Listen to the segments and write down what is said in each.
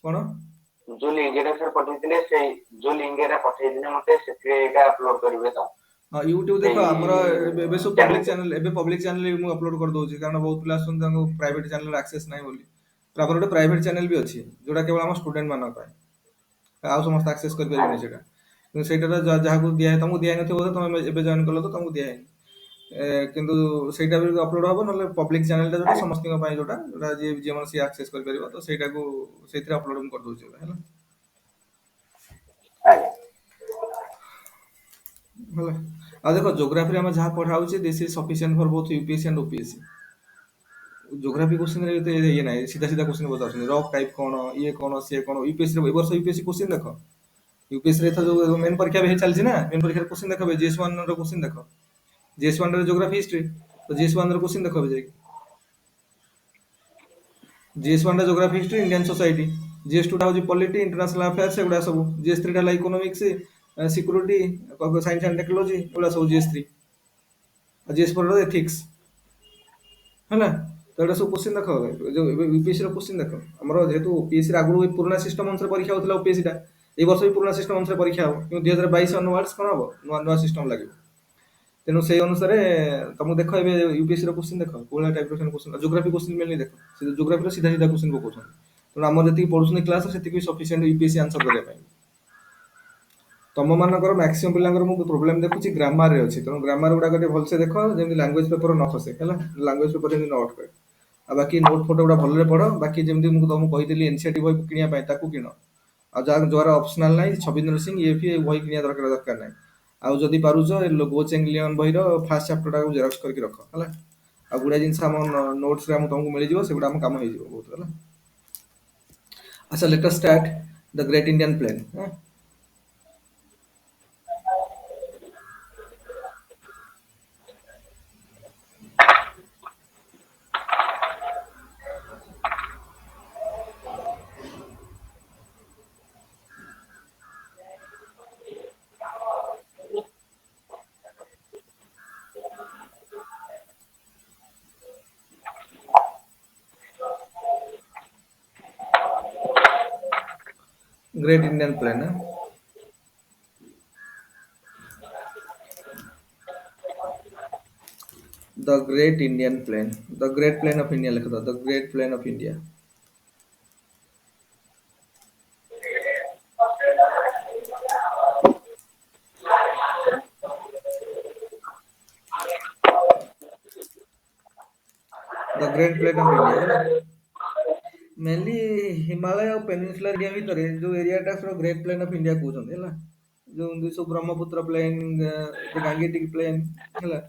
कौन जो link sir पठेइथिले से जो लिंक एरा पठेइथिले मते सेथे एटा अपलोड करिवे तो हाँ यूट्यूब देख आमर एबे सब चैनल पब्लिक चैनल मु अपलोड कर दउची कारण बहुत पिला आछन तांको प्राइवेट चैनल एक्सेस नाही बोली तापर गोटे प्राइवेट चैनल भी अछि जोटा केवल हम स्टूडेंट मानक पाए आ समस्त एक्सेस कर परिबेनी सेटा किंतु सेटा जहा को दिया है तुमको दिया नथिबो तो तुम एबे जॉइन करलो तो तुमको दिया है किंतु सेटा भी अपलोड हबो नले पब्लिक चैनल टा जोटा समस्त को पाए जोटा जोटा जे मन से एक्सेस कर परिबो तो सेटा को सेथिरे अपलोड हम कर दउची हैला होला आ देखो ज्योग्राफी रे हम जहा पढाउची this is sufficient for both UPSC and OPSC geography question रे तो ये नाही सीधा सीधा क्वेश्चन बताउछन रॉक टाइप कोन ये कोन से कोन यूपीएससी रे वर्ष यूपीएससी क्वेश्चन देखो यूपीएससी रे जो मेन परीक्षा भी चलछि ना मेन परीक्षा रे क्वेश्चन देखबे जीएस1 रो क्वेश्चन देखो जीएस1 रे ज्योग्राफी हिस्ट्री तो जीएस1 रो क्वेश्चन देखबे जाई जीएस1 रे geography history Indian society GS two टा होजी पॉलिटी इंटरनेशनल अफेयर्स एगुडा सब जीएस3 टा ला economics security science and technology एगुडा सब जीएस3 जीएस4 रो एथिक्स है तो एटा सब क्वेश्चन देखो जो यूपीएससी रो क्वेश्चन देखो हमरो जेतु ओपीएससी रे आगु पुराना सिस्टम अनुसार परीक्षा होतला ओपीएससी टा ए वर्ष भी पुराना सिस्टम अनुसार परीक्षा हो कि 2022 अनवर्ड्स कोन हो नुआ नुआ सिस्टम लागियो तेनु से अनुसार तुम देख ए यूपीएससी रो क्वेश्चन देखो कोला टाइप रो क्वेश्चन ज्योग्राफी क्वेश्चन मेनली देखो से ज्योग्राफी रो सीधा सीधा क्वेश्चन पकोछन तो हमर जति पढुछन क्लास सेति भी सफिशिएंट यूपीएससी आंसर करिया पाई तम मानकर मैक्सिमम पिलांगर मु प्रॉब्लम देखुची ग्रामर रे अछि त ग्रामर गुडा कटे भल से देखो जेमि लैंग्वेज पेपर न खसे हैला लैंग्वेज पेपर जेमि नोट करे आ बाकी नोट फोटो गुडा भल रे पढो बाकी जेमि मु तुमको कहि देली एनसीईआरटी बही किनिया पाई ताकू किनो आ जोरा ऑप्शनल नाही छबिंदर सिंह ये भी बही किनिया दरकार नाही आ जदि पारुछ गो चेंगलियन बही रो फर्स्ट चैप्टर टा जेरॉक्स करके रख हैला आ गुडा जिंस हम नोट्स रे हम तुमको मिल जिवो सेगुडा हम काम होई जिवो बहुत हैला अच्छा let us start the great Indian plain great Indian plain the great Indian plain the great plain of India लिख दो the great plain of India the great plain of India है मेनली हिमालय और पेनिनसुलर एरिया भीतर जो area टा so great plain of India कहउछन हैला जो सब ब्रह्मपुत्र प्लेन गांगेटिक प्लेन हैला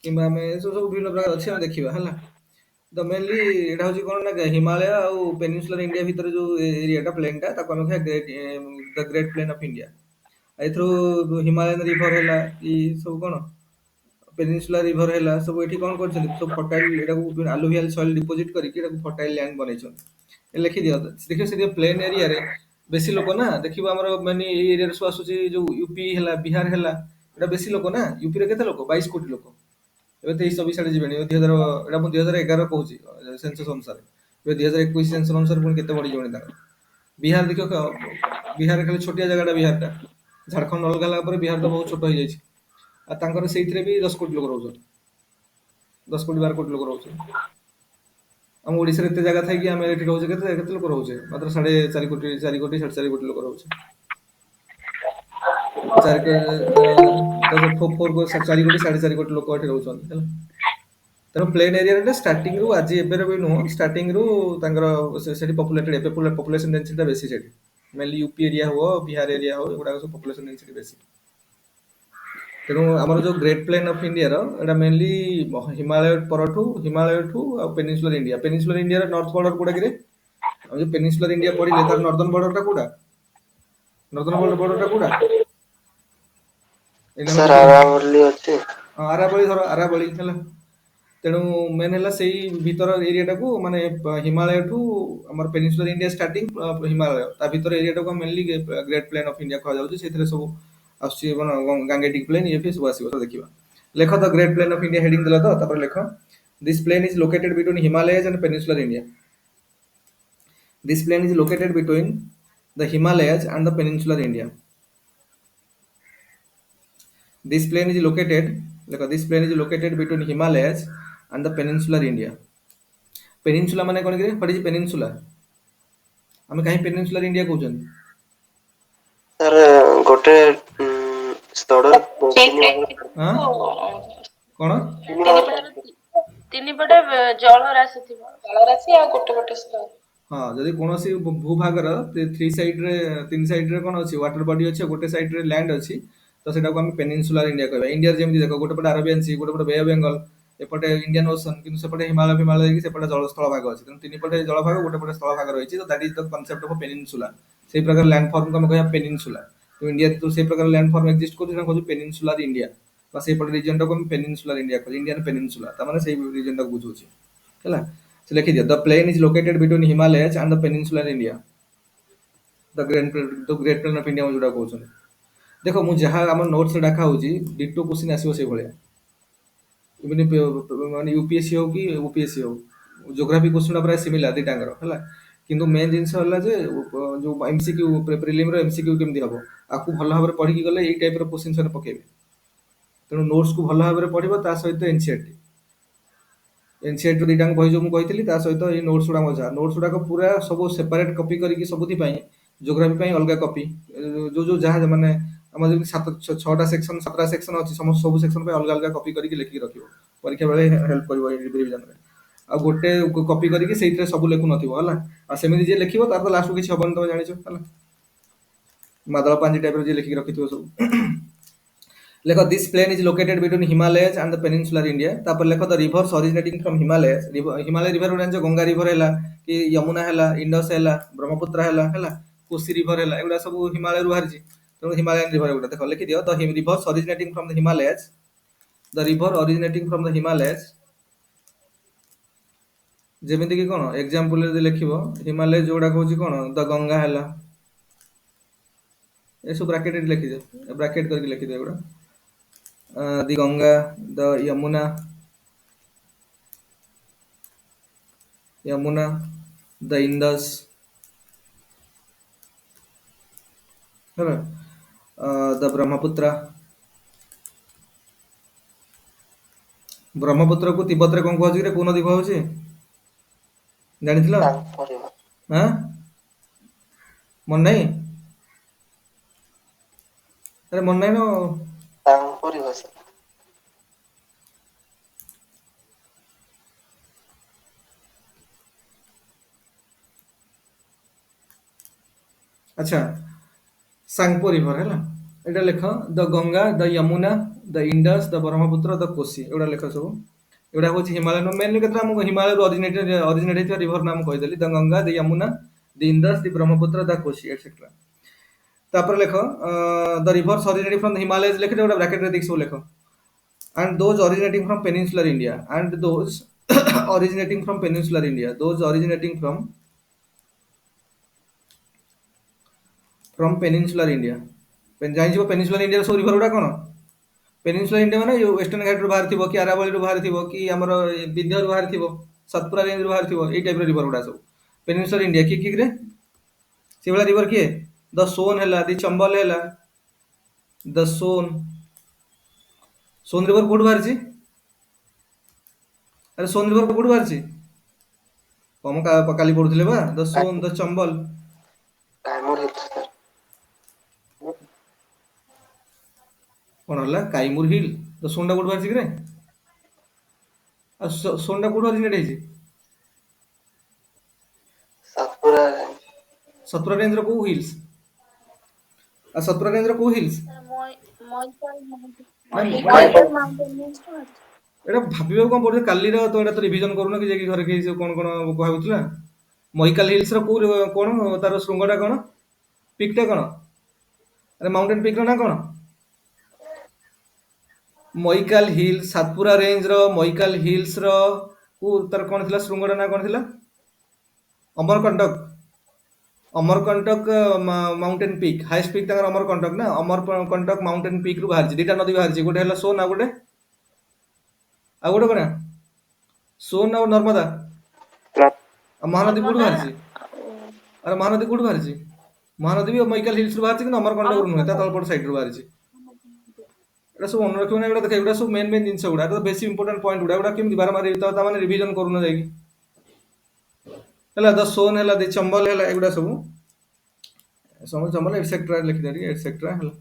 किबा में सब सब विभिन्न प्रकार अछि हम देखिबा हैला तो मेनली एटा होची कोन ना हिमालय और पेनिनसुलर इंडिया भीतर जो एरिया टा प्लेन टा ताको हम great the great plain of India एथरो हिमालयन रिवर हैला ई सब कोन पेनिनसुला रिवर हैला सब एठी कोन करछन सब फर्टाइल एटा को अलुवियल सॉइल डिपॉजिट करी एटा को फर्टाइल लैंड बनेछन ए लिखि दियो देखियो से प्लेन एरिया रे बेसी लोक ना देखिबो हमर माने ए एरिया रे सो आसुची जो यूपी हैला बिहार हैला एटा बेसी लोक ना यूपी रे केते लोक 22 कोटी लोक एबे 23 24 जिबेनी 2000 एटा मु 2011 कहूची सेंसस अनुसार एबे 2021 सेंसस अनुसार पुन केते बढ़ी जोनी ता बिहार देखियो बिहार खाली छोटिया जगहटा बिहार टा झारखंड अलग अलग पर बिहार तो बहुत छोट हो जाई आ तांकर सेइथरे भी 10 कोटी लोक रहउछन 10 कोटी 12 कोटी लोक रहउछन हम ओडिसा रे एते जगह थाई कि हम एठी रहउछे केते केते लोक रहउछे मात्र 4.5 कोटी 4 कोटी 4.5 कोटी लोक रहउछे 4 के तो 4 को 4 कोटी 4.5 कोटी लोक एठी रहउछन हैला तेनो प्लेन एरिया रे स्टार्टिंग रु आज एबेर भी नो स्टार्टिंग रु तांगर सेठी पॉपुलेटेड एबे पॉपुलेशन डेंसिटी बेसी सेठी मेनली यूपी एरिया हो बिहार एरिया हो एगुडा सब पॉपुलेशन डेंसिटी बेसी तेणु आमर जो great plain of India row Etah mainly Himalaya ठू पेनिनसुलर इंडिया रो नॉर्थ बॉर्डर कोडा किरे हम जो पेनिनसुलर इंडिया पढ़िले तार नॉर्दर्न बॉर्डर टा कोडा नॉर्दर्न बॉर्डर टा कोडा एटा सर होची आरावली अछि आरावली धर आरावली हला तेणु मेन है से भीतर एरिया को माने हिमालय ठू हमर पेनिनसुलर इंडिया स्टार्टिंग हिमालय ता भीतर एरिया को mainly great plain of India कहा जाउची सेथरे सब आसी गांगेटिक प्लेन ये भी सब आसी देखिबा लेख the great plain of India heading देला तो तापर लेख this plain is located between Himalayas and peninsular India This plain is located between the Himalayas and the peninsular India. This plain is located, like this plain is located between Himalayas and the peninsular India. Peninsula ମାନେ କଣ କି? What is peninsula? ଆମେ କାହିଁ peninsular India କହୁଛନ୍ତି? Sir गोटे स्तड़र ହଁ କଣ? ତିନି ପଟେ ଜଳ ରାଶି ଥିବ। ଜଳ ରାଶି ଆଉ ଗୋଟେ ଗୋଟେ ସ୍ତର। ହଁ ଯଦି କୌଣସି ଭୂଭାଗର ଥ୍ରୀ ସାଇଡରେ ତିନି ସାଇଡରେ କଣ ଅଛି ୱାଟର ବଡି ଅଛି ଗୋଟେ ସାଇଡରେ ଲ୍ୟାଣ୍ଡ ଅଛି ତ ସେଟାକୁ ଆମେ ପେନିନସୁଲାର ଇଣ୍ଡିଆ କହିବା। ଇଣ୍ଡିଆରେ ଯେମିତି ଦେଖ ଗୋଟେ ପଟେ ଆରବିଆନ ସି ଗୋଟେ ପଟେ ବେ ଅଫ ବେଙ୍ଗଲ ଏପଟେ ଇଣ୍ଡିଆନ ଓସନ କିନ୍ତୁ ସେପଟେ ହିମାଳୟ ଫିମାଳୟ ହେଇକି ସେପଟେ ଜଳସ୍ଥଳ ଭାଗ ଅଛି ତେଣୁ ତିନି ପଟେ ଜଳଭାଗ ଗୋଟେ ପଟେ ସ୍ଥଳ ଭାଗ ରହିଛି ତ that is the concept of peninsula. ସେଇ ପ୍ରକାର ଲ୍ୟାଣ୍ଡ ଫର୍ମକୁ ଆମେ କହିବା ପେନିନସୁଲା। ତ ଇଣ୍ଡିଆରେ ତ ସେଇ ପ୍ରକାର ଲ୍ୟାଣ୍ଡ ଫର୍ମ ଏକ୍ଜିଷ୍ଟ କରୁଛି ତାକୁ କହୁଛୁ ପେନିନସୁଲାର ଇଣ୍ଡିଆ ବା ସେଇପଟେ ରିଜନଟାକୁ ଆମେ ପେନିନସୁଲାର ଇଣ୍ଡିଆ କହୁଛୁ ଇଣ୍ଡିଆନ ପେନିନସୁଲା ତାମାନେ ସେଇ ରିଜନଟାକୁ ବୁଝଉଛି ହେଲା। ସେ ଲେଖିଦିଅ the plain is located between Himalayas and the peninsular India the great plain of India ଯୋଉଟା କହୁଛନ୍ତି। ଦେଖ ମୁଁ ଯାହା ଆମ ନୋଟ୍ସରେ ଡାକା ହଉଛି ଡିଟୋ କ୍ୱେଶ୍ଚିନ୍ ଆସିବ ସେଇଭଳିଆ ଇଭେନ୍ ମାନେ ୟୁପିଏସସି ହଉ କି ଓପିଏସସି ହଉ ଜୋଗ୍ରାଫି କ୍ୱେଶ୍ଚିନ୍ ପ୍ରାୟ ସିମିଲାର ଦିଟାଙ୍କର ହେଲା କିନ୍ତୁ ମେନ୍ ଜିନିଷ ହେଲା ଯେ ଯୋଉ ଏମସିକ୍ୟୁ ପ୍ରିଲିମର ଏମସିକ୍ୟୁ କେମିତି ହବ ଆକୁ ଭଲ ଭାବରେ ପଢିକି ଗଲେ ଏଇ ଟାଇପର କ୍ୱେଶ୍ଚିନ୍ ସେମାନେ ପକେଇବେ ତେଣୁ ନୋଟ୍ସକୁ ଭଲ ଭାବରେ ପଢିବ ତା ସହିତ ଏନସିଆରଟି ଏନସିଆରଟି ଦୁଇଟାଙ୍କ ବହି ଯୋଉ ମୁଁ କହିଥିଲି ତା ସହିତ ଏଇ ନୋଟ୍ସ ଗୁଡା ମଜା ନୋଟ୍ସ ଗୁଡାକ ପୁରା ସବୁ ସେପାରେଟ କପି କରିକି ସବୁଥିପାଇଁ ଜୋଗ୍ରାଫି ପାଇଁ ଅଲଗା କପି ଯୋଉ ଯୋଉ ଯାହା ମାନେ ଆମର ଯେମିତି ଛଅଟା ସେକ୍ସନ ସାତଟା ସେକ୍ସନ ଅଛି ସବୁ ସେକ୍ସନ ପାଇଁ ଅଲଗା ଅଲଗା କପି କରିକି ଲେଖିକି ରଖିବ ପରୀକ୍ଷା ବେଳେ ହେଲ୍ପ କରିବ ରିଭିଜନରେ ଆଉ ଗୋଟେ କପି କରିକି ସେଇଥିରେ ସବୁ ଲେଖୁନଥିବ ହେଲା ଆଉ ସେମିତି ଯିଏ ଲେଖିବ ତାର ତ ଲାଷ୍ଟକୁ କିଛି ହବନି ତମେ ଜାଣିଛ ହେଲା ମାଦଳ ପାଞ୍ଜି ଟାଇପର ଯିଏ ଲେଖିକି ରଖିଥିବ ସବୁ ଲେଖ this plain is located between Himalayas and the peninsular India ତାପରେ ଲେଖ the rivers originating from Himalayas Himalaya river ଗୁଡା ଜାଣିଛ ଗଙ୍ଗା ରିଭର ହେଲା କି ଯମୁନା ହେଲା ଇଣ୍ଡସ ହେଲା ବ୍ରହ୍ମପୁତ୍ର ହେଲା କୋସି ରିଭର ହେଲା ଏଗୁଡା ସବୁ ହିମାଳୟରୁ ବାହାରିଛି ତେଣୁ ହିମାଳୟାନ ରିଭର ଗୁଡା ଦେଖ ଲେଖିଦିଅ the rivers originating from the Himalayas the river originating from the Himalayas ଯେମିତି କି କଣ ଏକ୍ସାମ୍ପଲ ଯଦି ଲେଖିବ ହିମାଲୟ ଯୋଉଗୁଡା କହୁଛି କଣ ଦ ଗଙ୍ଗା ହେଲା ଏସବୁ ବ୍ରାକେଟେଡ ଲେଖିଦିଅ ବ୍ରାକେଟ କରିକି ଲେଖିଦିଅ ଏଗୁଡା the Ganga, the Yamuna, the Indus, ହେଲା the Brahmaputra। ବ୍ରହ୍ମପୁତ୍ରକୁ ତିବ୍ବତରେ କଣ କୁହାଯାଉଛି ରେ କୋଉ ନଦୀ କୁହାଯାଉଛି ଜାଣିଥିଲ ହଁ ମନେ ନାହିଁ ଆରେ ମନେ ନାହିଁ ଆଚ୍ଛା ସାଙ୍ଗପୋ ରିଭର ହେଲା ଏଇଟା ଲେଖ ଦ ଗଙ୍ଗା ଦ ଯମୁନା ଦ ଇଣ୍ଡସ୍ ଦ ବ୍ରହ୍ମପୁତ୍ର ଦ କୋସି ଏଗୁଡା ଲେଖ ସବୁ ଏଗୁଡା ହଉଛି ହିମାଳୟ ମେନଲି କେତେଟା ଆମକୁ ହିମାଳୟରୁ ଅରିଜିନେଟ ହେଇଥିବା ରିଭର ନାମ କହିଦେଲି ଦ ଗଙ୍ଗା ଦ ଯମୁନା ଦ ଇଣ୍ଡସ୍ ଦ ବ୍ରହ୍ମପୁତ୍ର ଦ କୋସି ଏଟସେଟ୍ରା ତାପରେ ଲେଖ the rivers originating from the ହିମାଲୟସ୍ ଲେଖିଦେ ଗୋଟେ ବ୍ରାକେଟରେ ଦେଇକି ସବୁ ଲେଖ and those originating from peninsular India and those originating from peninsular India those originating from peninsular India ଜାଣିଯିବ peninsular India ସବୁ ରିଭର ଗୁଡା କଣ peninsular India ମାନେ ୱେଷ୍ଟର୍ଣ୍ଣ ଘାଟରୁ ବାହାରିଥିବ କି ଆରାବଳୀରୁ ବାହାରିଥିବ କି ଆମର ବିନ୍ଧ୍ୟରୁ ବାହାରିଥିବ ସତପୁରା ରେଞ୍ଜରୁ ବାହାରିଥିବ ଏଇ ଟାଇପର ରିଭର ଗୁଡା ସବୁ peninsular India କି ରେ ସେଇଭଳିଆ ରିଭର କିଏ ଦ ସୋନ ହେଲା ଦି ଚମ୍ବଲ ହେଲା ଦ सोन रिवर कोड बाहर अरे सोन रिवर कोड बाहर कम काली पढ़ुले बा द सोन द चंबल कौन हला काइमुर हिल द सोनटा कोड बाहर कि सोनटा कोड अरिजिनेट है सतपुरा रेंज रो को हिल्स सतपुरा रेंज रो को हिल्स एटा भाबिबो कोन पड़े काली रो तो एटा तो रिवीजन करूना कि जेकी घर के कोन कोन कहउतला मोहिकाल हिल्स रो कोन तार श्रृंगटा कोन पिकटा कोन अरे माउंटेन पिक रो ना कोन मोहिकाल हिल सातपुरा रेंज रो मोहिकाल हिल्स रो को तार कोन थिला श्रृंगटा ना कोन थिला Amarkantak mountain peak highest peak तांगर अमरकंटक ना अमरकंटक माउंटेन पीक रु बाहर दिटा नदी बाहर गोटे हला सोन आ गोटे कोना सोन और नर्मदा महानदी कोड बाहर ଆରେ ମହାନଦୀ କୋଉଠୁ ବାହାରିଛି? ମହାନଦୀ ବି ମଇକାଲ ହିଲ୍ସ ରୁ ବାହାରିଛି, କିନ୍ତୁ ଅମରକଣ୍ଟକରୁ ନୁହେଁ, ତା ତଳପଟ ସାଇଡ୍ ରୁ ବାହାରିଛି। ଏଗୁଡ଼ା ସବୁ ମନେ ରଖିବ ନା, ଏଗୁଡ଼ା ଦେଖ, ଏଗୁଡ଼ା ସବୁ ମେନ୍ ଜିନିଷ ଗୁଡ଼ା, ଏଗୁଡ଼ା ବେଶୀ ଇମ୍ପୋର୍ଟାଣ୍ଟ ପଏଣ୍ଟ ଗୁଡ଼ା, ଏଗୁଡ଼ା କେମିତି ବାରମ୍ବାର ତା ମାନେ ରିଭିଜନ କରୁନ ଯାଇକି ହେଲା। ଦ ସୋନ୍ ହେଲା, ଦି ଚମ୍ବଲ ହେଲା, ଏଗୁଡ଼ା ସବୁ ଚମ୍ବଲ ଏଟସେଟ୍ରା ଲେଖିଦିଅ ଟିକେ, ଏଟସେଟ୍ରା ହେଲା,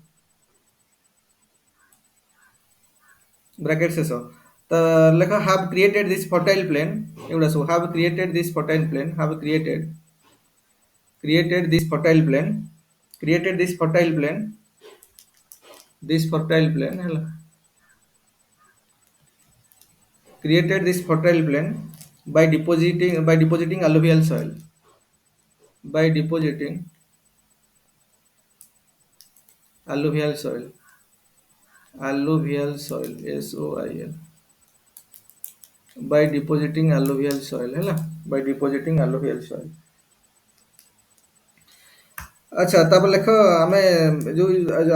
ବ୍ରାକେଟ ଶେଷ। ତ ଲେଖ have created this fertile plain, ଏଗୁଡ଼ା ସବୁ have created this fertile plain, have created this fertile plain, created this fertile plain, this fertile plain ହେଲା, created this fertile plain by depositing alluvial soil, by depositing alluvial soil, alluvial soil, SOIL, by depositing alluvial soil ହେଲା, by depositing alluvial soil। আচ্ছা, তারপর লেখ আমি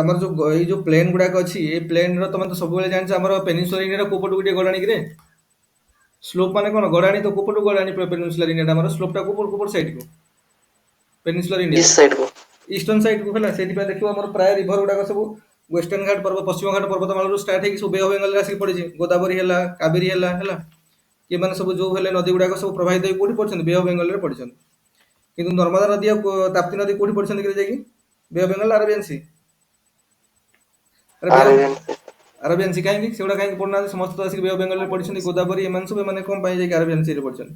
আমার এই যে plane গুড়াক অছি, এই প্লেন তুমি তো সবুলে জানিছ আমার পেনিনসুলার ইন্ডিয়ার কোপটু গোটিয়ে গড়াণী কি রে? স্লোপ মানে কোন? গড়াণী তো কোপটু গড়াণী পেনিনসুলার ইন্ডিয়াটা আমার স্লোপটা কোপট সাইড কু পেনিনসুলার ইন্ডিয়া ଇଷ୍ଟ ସାଇଡ୍ କୁ। ইଷ୍ଟর্ন সাইড কু ହେଲା। ସେଇଥିପାଇଁ ଦେଖିବ ଆମର ପ୍ରାୟ ରିଭର ଗୁଡାକ ସବୁ ୱେଷ୍ଟର୍ଣ୍ଣ ଘାଟ ପଶ୍ଚିମ ଘାଟ ପର୍ବତମାଳାରୁ ଷ୍ଟାର୍ଟ ହେଇକି ସବୁ ବେ ଅଫ୍ ବେଙ୍ଗଲରେ ଆସିକି ପଡିଛି। ଗୋଦାବରୀ ହେଲା, କାବେରୀ ହେଲା, ଏମାନେ ସବୁ ଯୋଉ ହେଲେ ନଦୀ ଗୁଡାକ ସବୁ ପ୍ରବାହିତ ହେଇକି କୋଉଠି ପଡିଛନ୍ତି? ବେ ଅଫ୍ ବେଙ୍ଗଲରେ ପଡିଛନ୍ତି। କିନ୍ତୁ ନର୍ମଦା ନଦୀ ଆଉ ତାପ୍ତି ନଦୀ କୋଉଠି ପଡିଛନ୍ତି କି ଯାଇକି? ବେ of Bengal, Arabian C. Arabian C. Arabian C କାହିଁକି? ସେଗୁଡା କାହିଁକି ପଡୁନାହାନ୍ତି? ସମସ୍ତେ ତ ଆସିକି ବେ ଅଫ୍ ବେଙ୍ଗଲରେ ପଡିଛନ୍ତି। ଗୋଦାବରୀ ଏମାନେ ସବୁ, ଏମାନେ କଣ ପାଇଁ ଯାଇକି ଆରବିଆନ ସିରେ ପଡିଛନ୍ତି?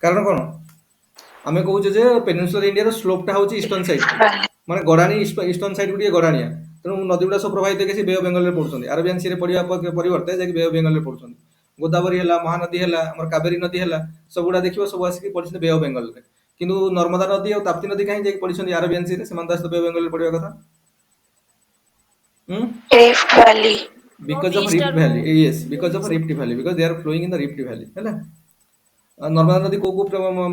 କାରଣ କଣ? ଆମେ କହୁଛେ ଯେ ପେନିନସୁଲାର ଇଣ୍ଡିଆର ସ୍ଲୋପଟା ହଉଛି ଇଷ୍ଟର୍ନ ସାଇଡ୍, ମାନେ ଗଡାଣି ଇଷ୍ଟର୍ନ ସାଇଡ୍ ଟିକେ ଗଡାଣିଆ, ତେଣୁ ନଦୀ ଗୁଡା ସବୁ ପ୍ରବାହିତ ହେଇକି ବେ ଅଫ୍ ବେଙ୍ଗଲରେ ପଡୁଛନ୍ତି। ଆରବିଆନ ସିରେ ପଡିବା ପରିବର୍ତ୍ତେ ଯାଇକି ବେ ଅଫ୍ ବେଙ୍ଗଲରେ ପଡୁଛନ୍ତି। ଗୋଦାବରୀ ହେଲା, ମହାନଦୀ ହେଲା, ଆମର କାବେରୀ ନଦୀ ହେଲା, ସବୁଗୁଡା ଦେଖିବ ସବୁ ଆସିକି ପଡିଛନ୍ତି ବେ ଅଫ୍ ବେଙ୍ଗଲରେ। କିନ୍ତୁ ନର୍ମଦା ନଦୀ ଆଉ ତାପ୍ତି ନଦୀ କାହିଁକି ଯାଇକି ପଡିଛନ୍ତି ଆରବିଆନ ସିରେ? ସେମାନେ ତ ବେ ଅଫ୍ ବେଙ୍ଗଲରେ ପଡିବା କଥା। Rift valley. Because of North Rift east Valley, yes, because of Rift Valley, because they are flowing in the Rift Valley ହେଲା। ନର୍ମଦା ନଦୀ କୋଉ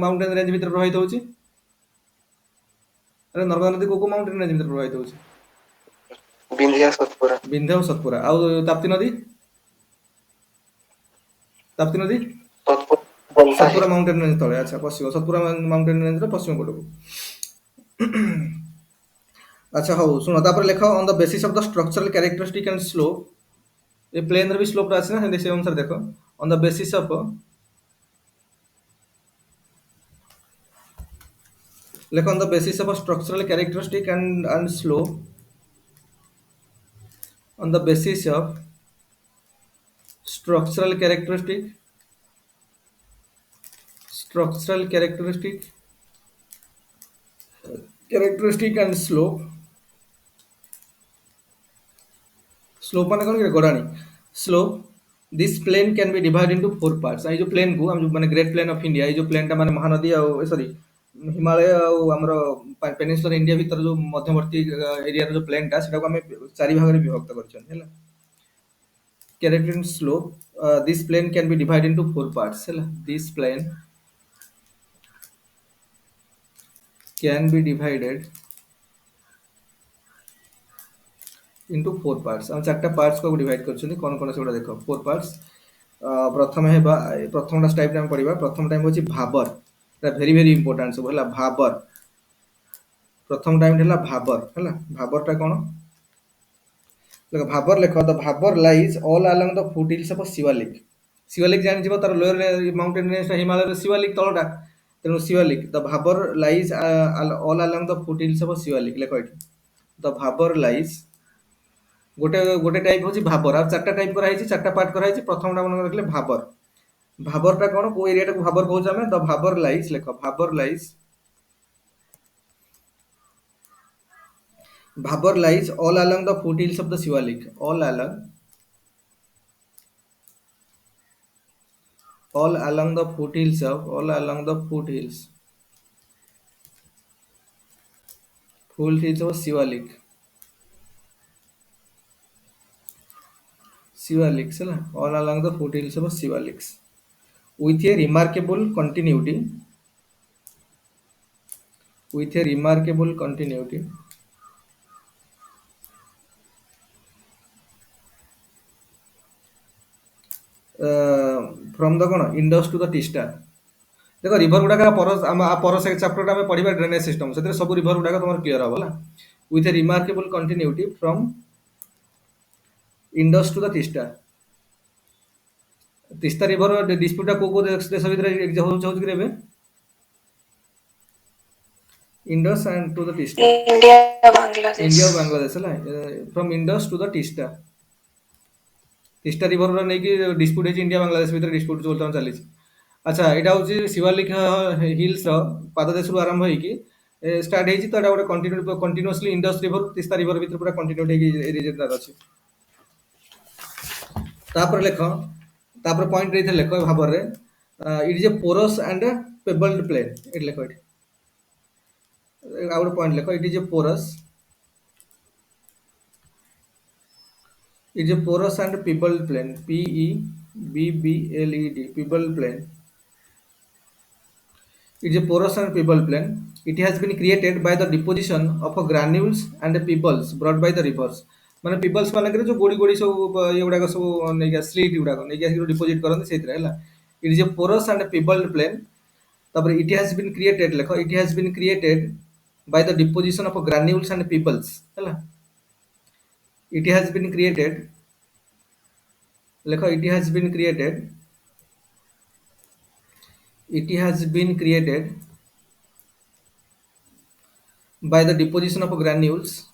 ମାଉଣ୍ଟେନ ରେଞ୍ଜ ଭିତରେ ପ୍ରବାହିତ ହଉଛି? ଆରେ ନର୍ମଦା ନଦୀ କୋଉ ମାଉଣ୍ଟେନ ରେଞ୍ଜ ଭିତରେ ପ୍ରବାହିତ ହଉଛି? ବିନ୍ଧ୍ୟା ସତପୁରା। ବିନ୍ଧ୍ୟ ଆଉ ସତପୁରା। ଆଉ ତାପ୍ତି ନଦୀ? ତାପ୍ତି ନଦୀ ସତପୁରା ମାଉଣ୍ଟେନ ରେଞ୍ଜ ତଳେ। ଆଚ୍ଛା, ପଶ୍ଚିମ ସତପୁରା ମାଉଣ୍ଟେନ ରେଞ୍ଜର ପଶ୍ଚିମ ପଟକୁ। ଆଚ୍ଛା, ହଉ ଶୁଣ, ତାପରେ ଲେଖ on the basis of the structural characteristic and slope. ଏ ପ୍ଲେନରେ ବି ସ୍ଲୋପ ଅଛି ନା, ସେମିତି ସେ ଅନୁସାରେ ଦେଖ। ଅନ୍ ଦ ବେସିସ୍ ଅଫ, ଲେଖ on the basis of structural characteristic and slope, on the basis of structural characteristic and slope ମାନେ କଣ କି? ଗଡାଣି। Slope, this plane can be divided into 4 parts। এই ଯୋଉ ପ୍ଲେନ କୁ ଆମେ ମାନେ ଗ୍ରେଟ୍ ପ୍ଲେନ୍ ଅଫ ଇଣ୍ଡିଆ, ଏଇ ଯୋଉ ପ୍ଲେନଟା ମାନେ ମହାନଦୀ ଆଉ ସରି ହିମାଳୟ ଆଉ ଆମର ପେନିନସୁଲାର ଇଣ୍ଡିଆ ଭିତରେ ଯୋଉ ମଧ୍ୟବର୍ତ୍ତୀ ଏରିଆର ଯୋଉ ପ୍ଲେନଟା, ସେଟାକୁ ଆମେ 4 ଭାଗରେ ବିଭକ୍ତ କରିଛନ୍ତି ହେଲା। character and slope, this plane can be divided into 4 parts ହେଲା। this plane can be divided into 4 parts। हम 4टा पार्ट्स को डिवाइड करछनी, कोन कोन सेगुडा देखो 4 पार्ट्स। प्रथम हेबा, प्रथमटा टाइप हम पढिबा। प्रथम टाइम होची भाबर, एटा वेरी वेरी इंपोर्टेंट सब होला। भाबर, प्रथम टाइम हैला भाबर हैला। भाबरटा कोन? देखो भाबर लेखो, the Bhabar lies all along the foothills of Shivalik. Shivalik जानि जिवो, तार lower mountain range Himalaya Shivalik तळटा, तेनु Shivalik. The Bhabar lies all along the foothills of Shivalik, लेखो एठी द भाबर लाइज। गोटे गोटे टाइप होची भाबर, आ 4टा टाइप करा हैची, 4टा पार्ट करा हैची। प्रथमटा मन रखले भाबर। भाबरटा कोन? को एरिया टाको भाबर कहउछ हमें? द भाबर लाइज, लेखो Bhabar lies, Bhabar lies all along the foothills of the Shivalik, all along the foothills of Shivalik, ହେଲା, all along the foothills of Shivalik with a remarkable continuity, from the Indus to the Tista, देखो river गुड़ाक पर chapter आम पढ़ा drainage system से सब river गुड़ाक तुम clear हम ना with a remarkable continuity from Indus to the Teesta Teesta river डिस्प्यूटा को देश भितर हो Indus and to the Teesta India Bangladesh India और बांग्लादेश है from Indus to the Teesta Teesta river नहीं डिस्प्यूट है इंडिया बांग्लादेश भितर डिस्प्यूट जो चली अच्छा यहाँ हूँ शिवालिक हिल्स पाददेश रू आरंभ होगी स्टार्ट होती तो गोटे continuously Indus river Teesta river भितर पूरा कंटिन्यूटी अच्छी तापर लेख तापर पॉइंट रही लेख भाव में it is a porous and pebbled plain ये लेख ये गोटे पॉइंट लेख it is a porous and pebbled plain PEBBLED pebbled plain it is a porous and pebble plain. It has been created by the deposition of granules and pebbles brought by the rivers. माने pebbles माने जो गोड़ी गोड़ी सब ये गुड़ाक सब नहीं slit गुड़ाक नहीं deposit करते से it is a porous and pebbled plain तापर इट हैज बीन क्रिएटेड लेख it has been created by the deposition of granules and pebbles हैला इट हैज बीन क्रिएटेड लेख it has been created it has been created by the deposition of granules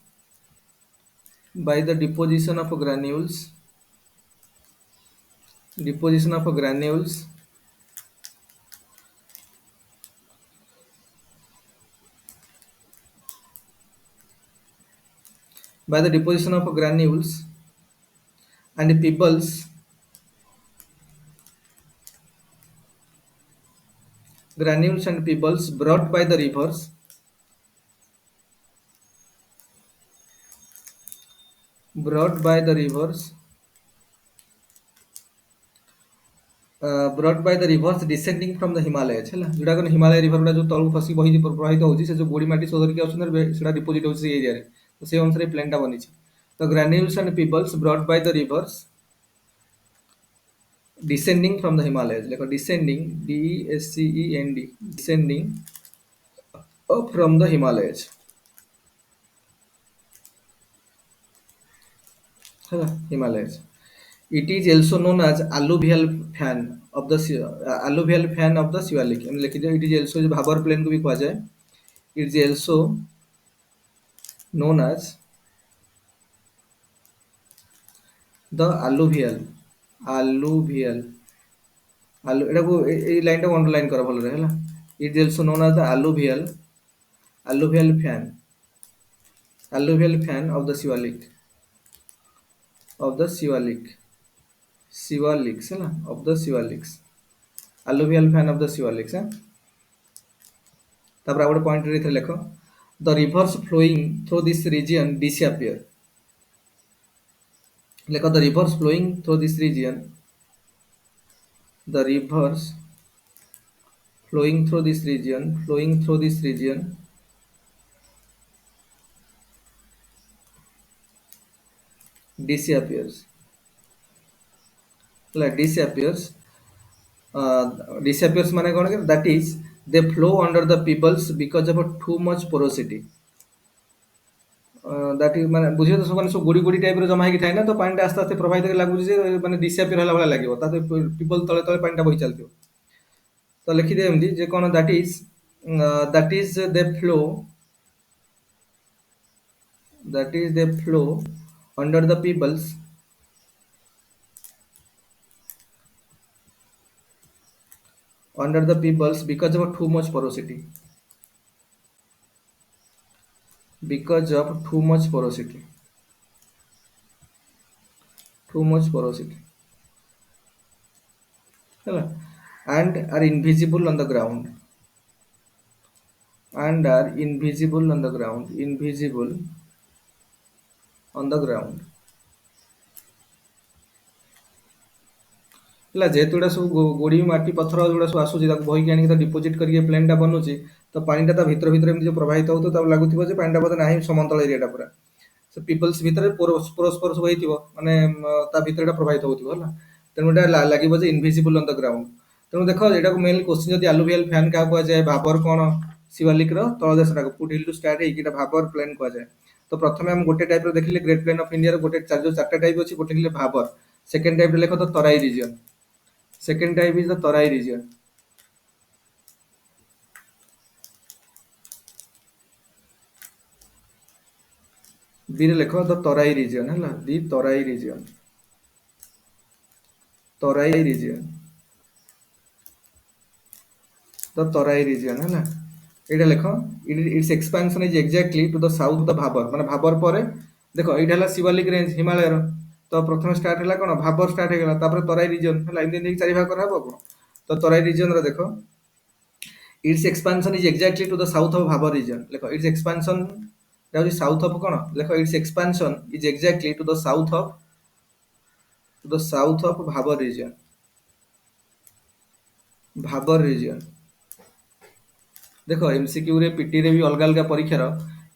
by the deposition of granules by the deposition of granules and pebbles brought by the rivers descending from the Himalayas है जोटा को Himalaya river गुड़ा जो तलू फसी बही प्रवाहित होची से जो गोड़ी माटी सोधर के आछन सेटा डिपोजिट होची से एरिया रे तो से अनुसार प्लेनटा बनी तो Granules and Peebles brought by the reverse descending from the Himalayas like descending DESCEND descending up from the Himalayas Himalayas it is also known as alluvial fan of the Shiwalik like it is also Bhabar plain को भी कहा जाए it is also known as the alluvial एटा को ए line टा underline कर भल रे हला it is also known as the alluvial fan of the Shivaliks है ना of the Shivaliks alluvial fan of the Shivaliks है तापर आउट पॉइंट रे लेखो the rivers flowing through this region disappear लेखो the rivers flowing through this region disappears like disappears माने कौन के that is they flow under the pebbles because of too much porosity that is माने बुझियो तो सब गोड़ी गोड़ी type रे जमा हेकी थाए ना तो पानी आस्ते आस्ते प्रवाहित के लागु जे माने डिसअपियर होला वाला लागिवो ताते पीपल तले तले पानी बही चलथियो तो लिखि दे एमदी जे कोन that is they flow under the pebbles because of too much porosity Hello. And are invisible on the ground ହେଲା जेहेतु एटा सब गोड़ी माटी पत्थर जोड़ा सब आसुची ताको बही आनी के डिपोजिट करके प्लेनटा बनउची तो पानीटा ता भीतर भीतर एमती जो प्रवाहित होतो ताको लागुथिबो जे पानीटा बोधे नाही समतल एरियाटा पूरा से पीपल्स भीतर पोरस होइथिबो माने ता भीतरटा प्रवाहित होउथिबो होला तेनु एटा लागिबो जे इनविजिबल ऑन द ग्राउंड ତେଣୁ ଦେଖ ଏଇଟାକୁ ମେନଲି କ୍ୱେଶ୍ଚିନ୍ ଯଦି ଆଲୁଭିଆଲ ଫ୍ୟାନ୍ କାହା କୁହାଯାଏ ଭାବର କ'ଣ ଶିବାଲିକର ତଳଦେଶଟାକୁ ଫୁଟ୍ ହିଲ୍ ଟୁ ଷ୍ଟାର୍ଟ ହେଇକି ଏଇଟା ଭାବର ପ୍ଲେନ୍ କୁହାଯାଏ। ତ ପ୍ରଥମେ ଆମେ ଗୋଟେ ଟାଇପ୍ର ଦେଖିଲେ ଗ୍ରେଟ୍ ପ୍ଲେନ୍ ଅଫ୍ ଇଣ୍ଡିଆର ଗୋଟେ ଯୋଉ ଚାରିଟା ଟାଇପ୍ ଅଛି ଗୋଟେ ଦେଖିଲେ ଭାବର। ସେକେଣ୍ଡ ଟାଇପ୍ରେ ଲେଖ ତ Terai region. Second type is the Terai region. ବିରେ ଲେଖ ଦ ତରାଇ ରିଜିଅନ୍ ହେଲା the Terai region. Terai region the Terai region ହେଲା ଏଇଟା ଲେଖ its expansion is exactly to the south the Bhabar ମାନେ ଭାବର ପରେ ଦେଖ ଏଇଟା ହେଲା ଶିବାଲିକ ରେଞ୍ଜ ହିମାଳୟର ତ ପ୍ରଥମେ ଷ୍ଟାର୍ଟ ହେଲା କ'ଣ ଭାବର ଷ୍ଟାର୍ଟ ହେଇଗଲା ତାପରେ ତରାଇ ରିଜିଅନ୍ ହେଲା ଏମିତି ନେଇକି ଚାରି ଭାଗ କରାହବ କ'ଣ ତ ତରାଇ ରିଜିଅନ୍ର ଦେଖ its expansion is exactly to the south of Bhabar region ଲେଖ ଇଟ୍ସ ଏକ୍ସପାନ୍ସନ୍ ହେଉଛି ସାଉଥ ଅଫ୍ କ'ଣ ଲେଖ its expansion is exactly to the south of Bhabar region. Bhabar region ଦେଖ ଏମସିକ୍ୟू ରେ ପିଟି ରେ ବି ଅଲଗା ଅଲଗା ପରୀକ୍ଷାର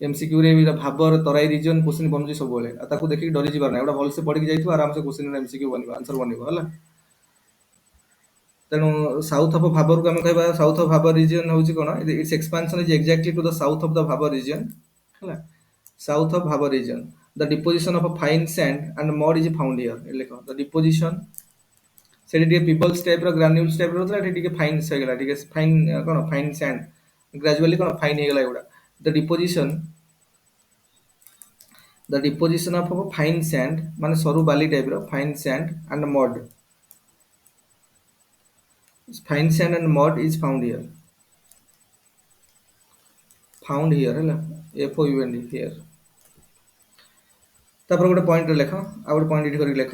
एमसीक्यू रे भाबर तराई रीजन क्वेश्चन बनୁଛି ସବୁବେଳେ ଆଉ ତାକୁ ଦେଖିକି ଡରି ଯିବାର ନାହିଁ। ଏଟା ଭଲସେ ପଢିକି ଯାଇଥିବ ଆରାମସେ क्वेश्चन ର एमसीक्यू ବନିବ आंसर ବନିବ ହେଲା। ତେଣୁ ସାଉଥ ଅଫ ଭାବରକୁ ଆମେ କହିବା ସାଉଥ ଅଫ ଭାबर ରିଜିଅନ ହେଉଛି କ'ଣ its expansion is exactly to the south of the Bhabar region ହେଲା। South of Bhabar region the deposition of fine sand and mud is found here ଲେଖ the deposition ସେଠି ଟିକେ ପିବଲ୍ସ ଟାଇପ ର ଗ୍ରାନ୍ୟୁल्स type ର होतला ଏଠି ଟିକେ फाइन ହେଇଗଲା ଟିକେ फाइन କ'ଣ फाइन सैंड ग्रेजुअली କ'ଣ फाइन ହେଇଗला एଗୁडा the deposition of fine sand माने सरू बाली टाइप रो fine sand and mud fine sand and mud is found here है FOUND हियर। तापर गोटे पॉइंट लेख आ गोटे पॉइंट इट करके लेख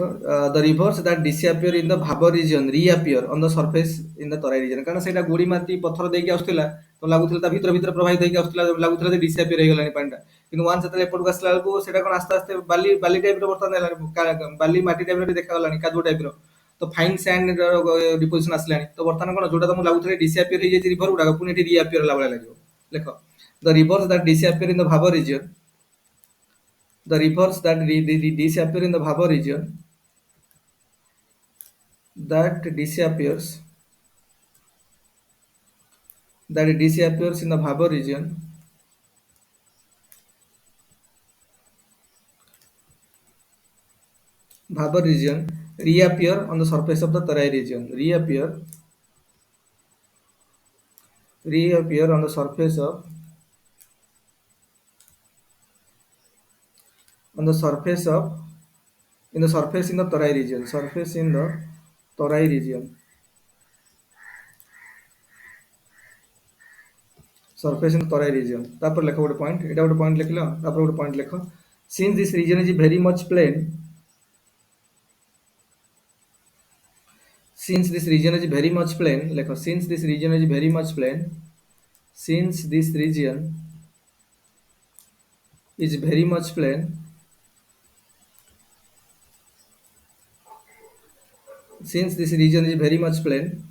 the rivers that disappear in the Bhabar region reappear on the surface in the Terai region कारण सेटा गुड़ी माटी पत्थर देके आउतला तो लागुतला ता भीतर भीतर प्रवाहित होके आउतला लागुतला जे डिसअपियर हे गेलानी पानीटा किंतु वान सेतले एपट आसला को सेटा कोन आस्ते आस्ते बाली बाली टाइप रो बर्तन हेलानी बाली माटी टाइप रो देखा गलानी कादो टाइप रो तो फाइन सैंड डिपोजिशन आसलानी तो बर्तन कोन जोटा तुम लागुतले डिसअपियर हे जे रिवर गुडा पुनी एठी रीअपियर ला वाला लागो लेख the rivers that disappear in the Bhabar region the rivers that disappear in the Bhabar region that disappears in the Bhabar region reappear on the surface of the Tarai region reappear on the surface of in the Tarai region surface in the Tarai region तापर लेखो गोटे point एटा गोटे point लिखलो तापर गोटे point लेखो since this region is very much plain since this region is very much plain लेखो since this region is very much plain since this region is very much plain since this region is very much plain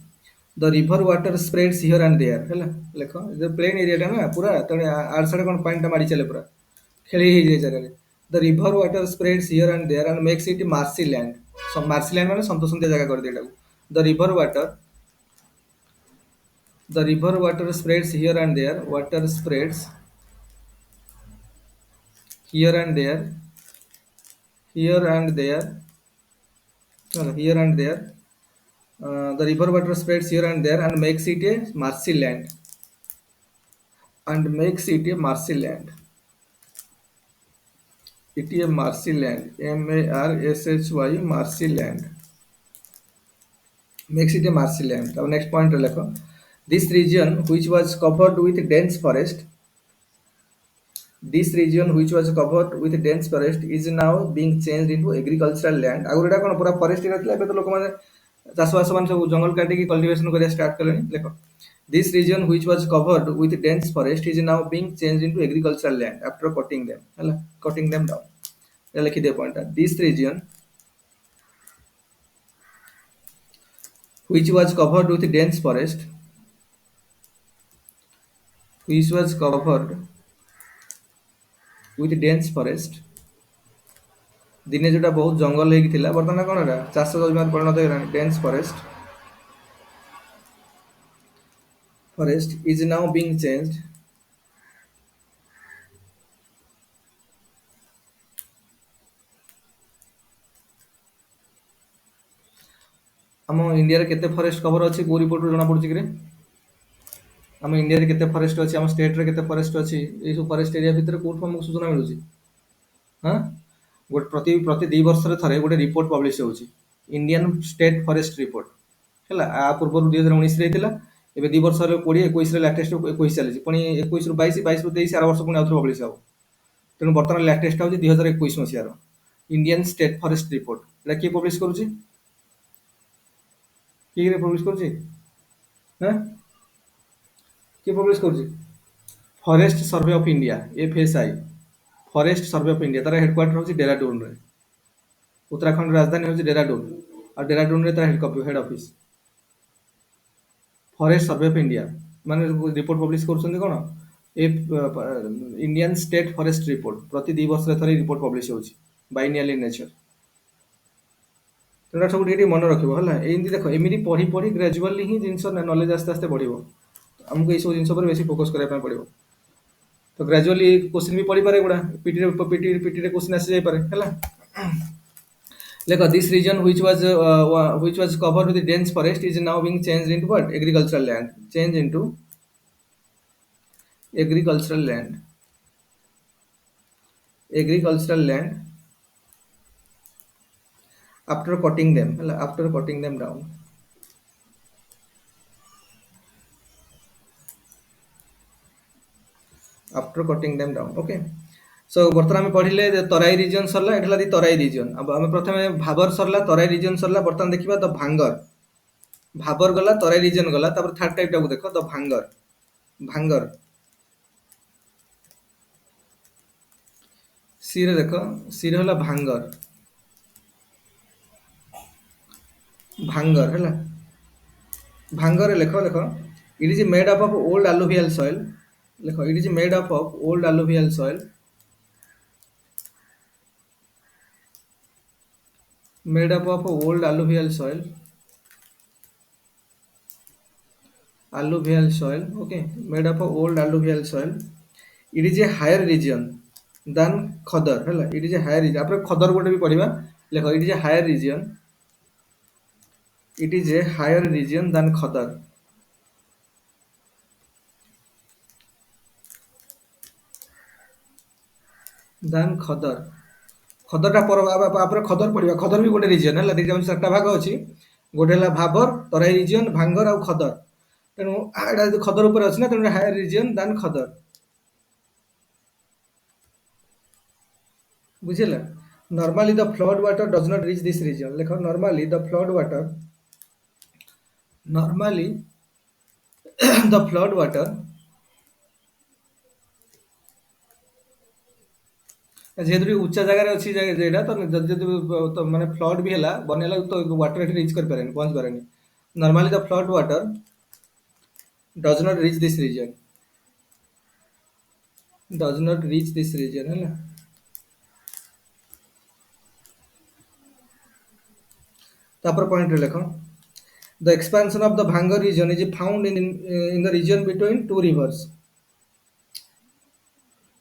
the river water spreads here and there हैला लेखो जे plain area टा ना पूरा तने are side कोन पानी टा मारी चले पूरा खेली ही जे जगह the river water spreads here and there and makes it marshy land so marshy land माने संतोषंदिया जगह कर देटा the river water spreads here and there water spreads here and there the river water spreads here and there and makes it a marshy land it is a marshy land MARSHY marshy land makes it a marshy land now next point lekho this region which was covered with dense forest is now being changed into agricultural land आगुरा कोन पूरा forest रहतला बे तो लोक माने चाषबास मान सब जंगल काटी की cultivation करिया start करलेनी देखो this region which was covered with dense forest is now being changed into agricultural land after cutting them down ये लिखि दे point this region which was covered with dense forest दिने जोटा बहुत जंगल होगी बर्तमान कौन चाष जमी परिणत हो dense forest forest is now being changed आम इंडिया केते फॉरेस्ट कवर अच्छी को रिपोर्ट जना पड़ुची कि आम इंडिया रे केते फॉरेस्ट अच्छी आम स्टेट रे केते फॉरेस्ट अच्छी ए सब फॉरेस्ट एरिया भितर कोठ हमको सूचना मिलुची हां गोट प्रति प्रति 2 वर्ष रे थरे गोटे रिपोर्ट पब्लिश होउची इंडियन स्टेट फॉरेस्ट रिपोर्ट हला आ पूर्व 2019 रे हितला एबे 2 वर्ष रे 20 21 रे लेटेस्ट 21 चली पुनी 21 रु 22 22 रु 23 आर वर्ष पुनी आउथरे पब्लिश हो तेनु वर्तमान लेटेस्ट होउची 2021 मसिया रो इंडियन स्टेट फॉरेस्ट रिपोर्ट एला के पब्लिश करूची के रे पब्लिश करूची हैं के पब्लिश करूची forest survey of India FSI forest survey of India तार हेडक्वार्टर होची देहरादून रे उत्तराखंड राजधानी होची देहरादून और देहरादून रे तार head office forest survey of India माने रिपोर्ट पब्लिश करछन कोन ए इंडियन स्टेट फॉरेस्ट रिपोर्ट प्रति 2 वर्ष रे थरे रिपोर्ट पब्लिश होची बाइनियल इन नेचर तोरा सब डेटी मन रखिबो हला एंती देखो एमिरी पढ़ी पढ़ी ग्रेजुअली ही जिंस नॉलेज आस्ते आस्ते बढ़िबो हमको ए सब जिंस पर बेसी फोकस करे पड़िबो तो ग्रेजुअली क्वेश्चन भी पढ़ी पारे गुडा पीटी रे क्वेश्चन आसी जाय पारे हला देखो this region which was covered with dense forest is now being changed into what agricultural land change into agricultural land after cutting them hela after cutting them down okay so बर्तमान में पढ़िले तराई reason सरला एठला दी तराई reason अब हम प्रथमे भाबर सरला तराई reason सरला बर्तमान देखिबा the Bhabar गला तराई reason गला तापर थर्ड टाइप टाको देखो द भांगर सी रे देखो सी रे होला भांगर हला भांगर रे देखो it is made up of old alluvial soil देखो it is made up of old alluvial soil made up of old alluvial soil okay made up of old alluvial soil it is a higher region than khadar hela it is a higher region apre khadar gote भी पढ़िबा देखो it is a higher region than khadar खदर टा पर खदर पड़िबा खदर भी गोटे reason है दिटा चारटा भाग अछि गोटे हला भाबर तराई रीजन भांगर आ खदर तेनु एडा खदर ऊपर अछि ना तेनु हायर रीजन देन खदर बुझिला normally the flood water does not reach this region देखो normally the flood water जेहेतु उच्चा जगह अच्छी जगह तो माने फ्लड भी है बनेला तो वाटर एटी रीच कर पारे पहुंच पारे normally the flood water does not reach this region है तापर पॉइंट रे लिखो the expansion of the Bhangar region is found in the region between two rivers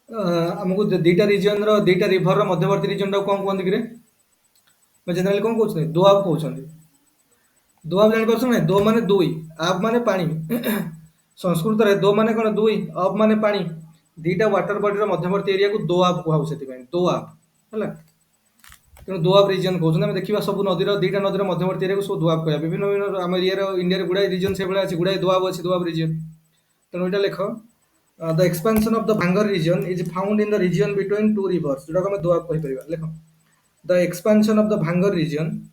हमको दीटा रीजन रो दीटा रिवर रो मध्यवर्ती रीजन रो कोन कोन दिगरे मैं जनरली कोन कहउछनी दोआब कहउछनी दोआब जानि परछ नै दो माने दुई आब माने पानी संस्कृत रे दो माने कोन दुई अब माने पानी दीटा वाटर बॉडी रो मध्यवर्ती एरिया को दोआब कहउ सेति पय दोआब हला तेनो दोआब रीजन कहउछन हम देखिबा सब नदी रो दीटा नदी रो मध्यवर्ती एरिया को सब दोआब कहया विभिन्न हम एरिया रो इंडिया रे गुडा रीजन से बडा अछि गुडा दोआब अछि दोआब रीजन तेनो इटा लेखो the expansion of the Bhangar region is found in the region between two rivers जोटा हम दोआब कहि परिबा देखो the expansion of the Bhangar region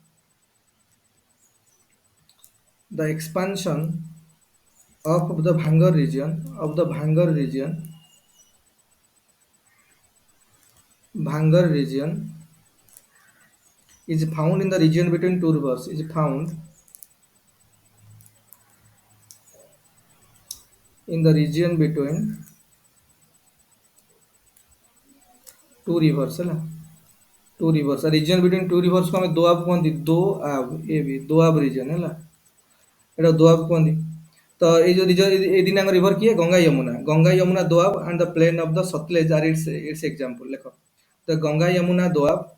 is found in the region between two rivers is found in the region between two rivers है two rivers region between two rivers को हमें दोआब कहंती दोआब ए भी Doab reason है एटा दोआब कहंती तो ये जो ये दिनांग रिवर किए Ganga Yamuna Doab and the plain of the Sutlej are its example देखो द गंगा यमुना दोआब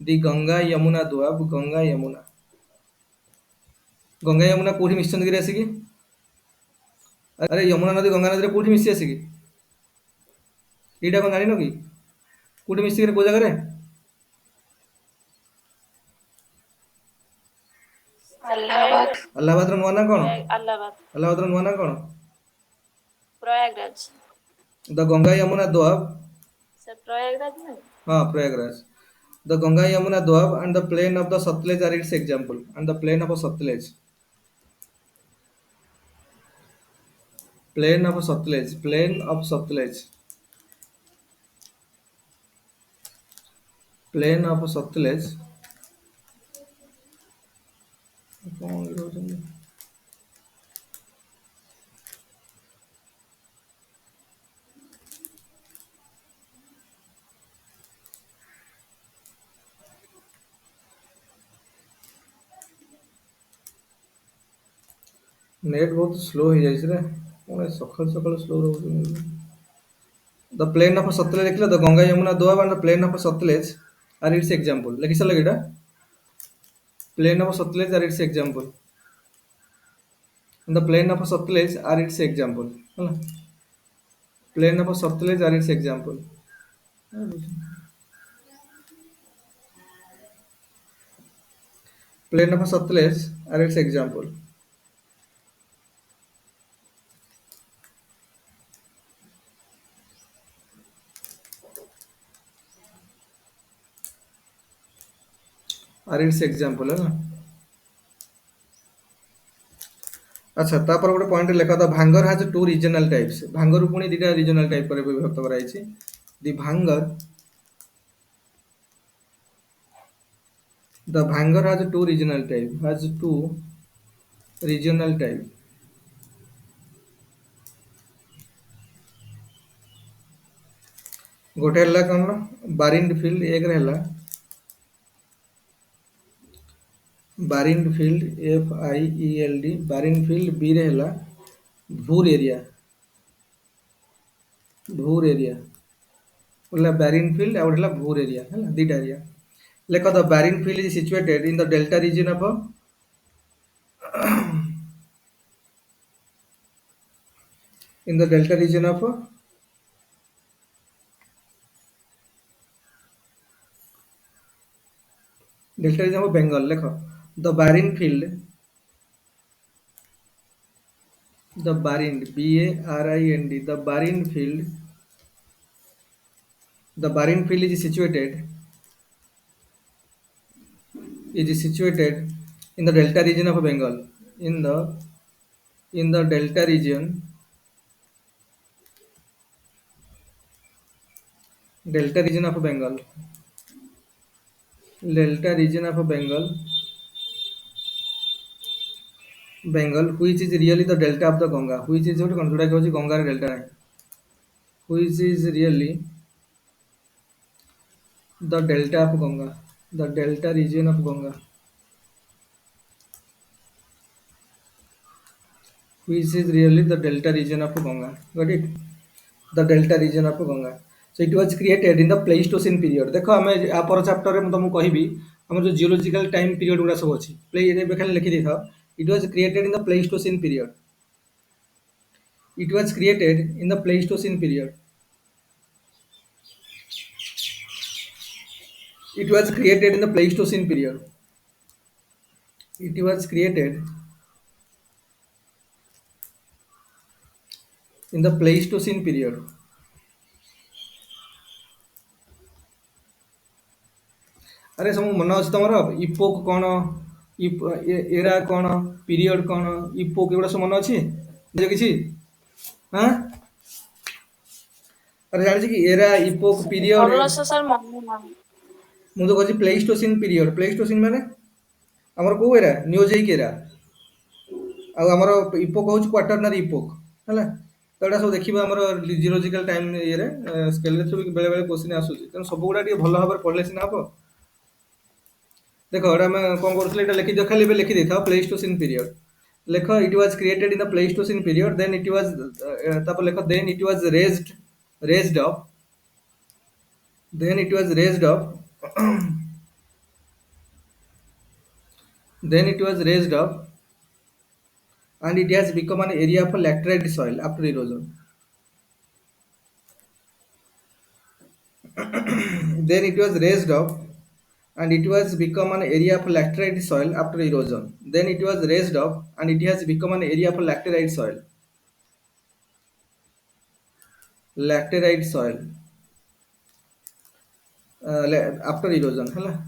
दी गंगा यमुना कोठी मिशन गिरे आसिकी अरे यमुना नदी गंगा नदी रे कोठी मिसी आसिकी एटा कोन जानिनो कि कोठी मिसी गिरे को जगह रे अलाहाबाद अलाहाबाद रो नुआ ना कोन अलाहाबाद अलाहाबाद रो नुआ ना कोन प्रयागराज द गंगा यमुना दोआब सर प्रयागराज नहीं हाँ Prayagraj the Ganga Yamuna Doab and the plain of the Sutlej are its example and the plain of Sutlej plain of Sutlej plain of Sutlej plain of Sutlej कौन लिखुଛନ୍ତି? नेट बहुत स्लो हो जाइछ रे कोन सखल सखल स्लो रहउछ द प्लेन ऑफ सतलेज लिखले the Ganga Yamuna Doab and the plain of Sutlej are its example लिखि सला गेटा plain of Sutlej are its example the plain of Sutlej are its example ହେଲା plain of Sutlej are its example plain of Sutlej are its example are its example है अच्छा तापर गोटे point लेखा था भांगर हैज टू रीजनल टाइप्स भांगर पुणी दुटा रीजनल टाइप पर विभक्त कराई दी भांगर द भांगर हैज टू रीजनल टाइप गोटे हला कौन बारिंड फील्ड एक रहला बारिंड फील्ड FIELD बारिंड फील्ड बी रे हला भूर एरिया बोला बारिंड फील्ड और हला भूर एरिया हला दीटा एरिया लेखो the Barind field is situated in the delta region of delta region of Bengal लेखो the Barind field BARIND the Barind field is situated in the delta region of Bengal in the delta region of Bengal which is really the delta of the Ganga which is what consider होची गंगा रे delta है which is really the delta of Ganga the delta region of Ganga which is really the delta region of Ganga got it the delta region of Ganga so it was created in the Pleistocene period देखो हमें आ पर chapter रे म तुमको कहबी हमर जो geological time period गुडा सब अछि प्ले रे खाली लिखि देथाओ it was created in the Pleistocene period it was created in the Pleistocene period it was created in the Pleistocene period it was created in the Pleistocene period अरे सब मन अच्छे तुम इपोक कौन एरा कौन पीरियड कौन epoch एगुड़ा सब मन अच्छी किसी हाँ अरे जानी कि era epoch period sir mummy mummy मुझे कहছি प्लेइस्टोसिन पीरियड प्लेइस्टोसिन माने हमर को एरा नियोजिक एरा आ हमर इपोक होच क्वाटरनरी इपोक हला तो एटा सब देखिबा हमर जियोलॉजिकल टाइम ये रे स्केल रे सब बेले बेले क्वेश्चन आसुची त सब गुडा ଟିକେ ଭଲ भाବରେ पढले सिना हबो देखो एटा मैं कोन करथले एटा लिखि दियो खाली बे लिखि देथाओ Pleistocene period lekho it was created in the Pleistocene period, then it was tapor lekho then it was raised up, then it was raised up then it was raised up and it has become an area of laterite soil after erosion. Then it was raised up and it was become an area of laterite soil after erosion. Then it was raised up and it has become an area of laterite soil. Laterite soil after erosion. Hala.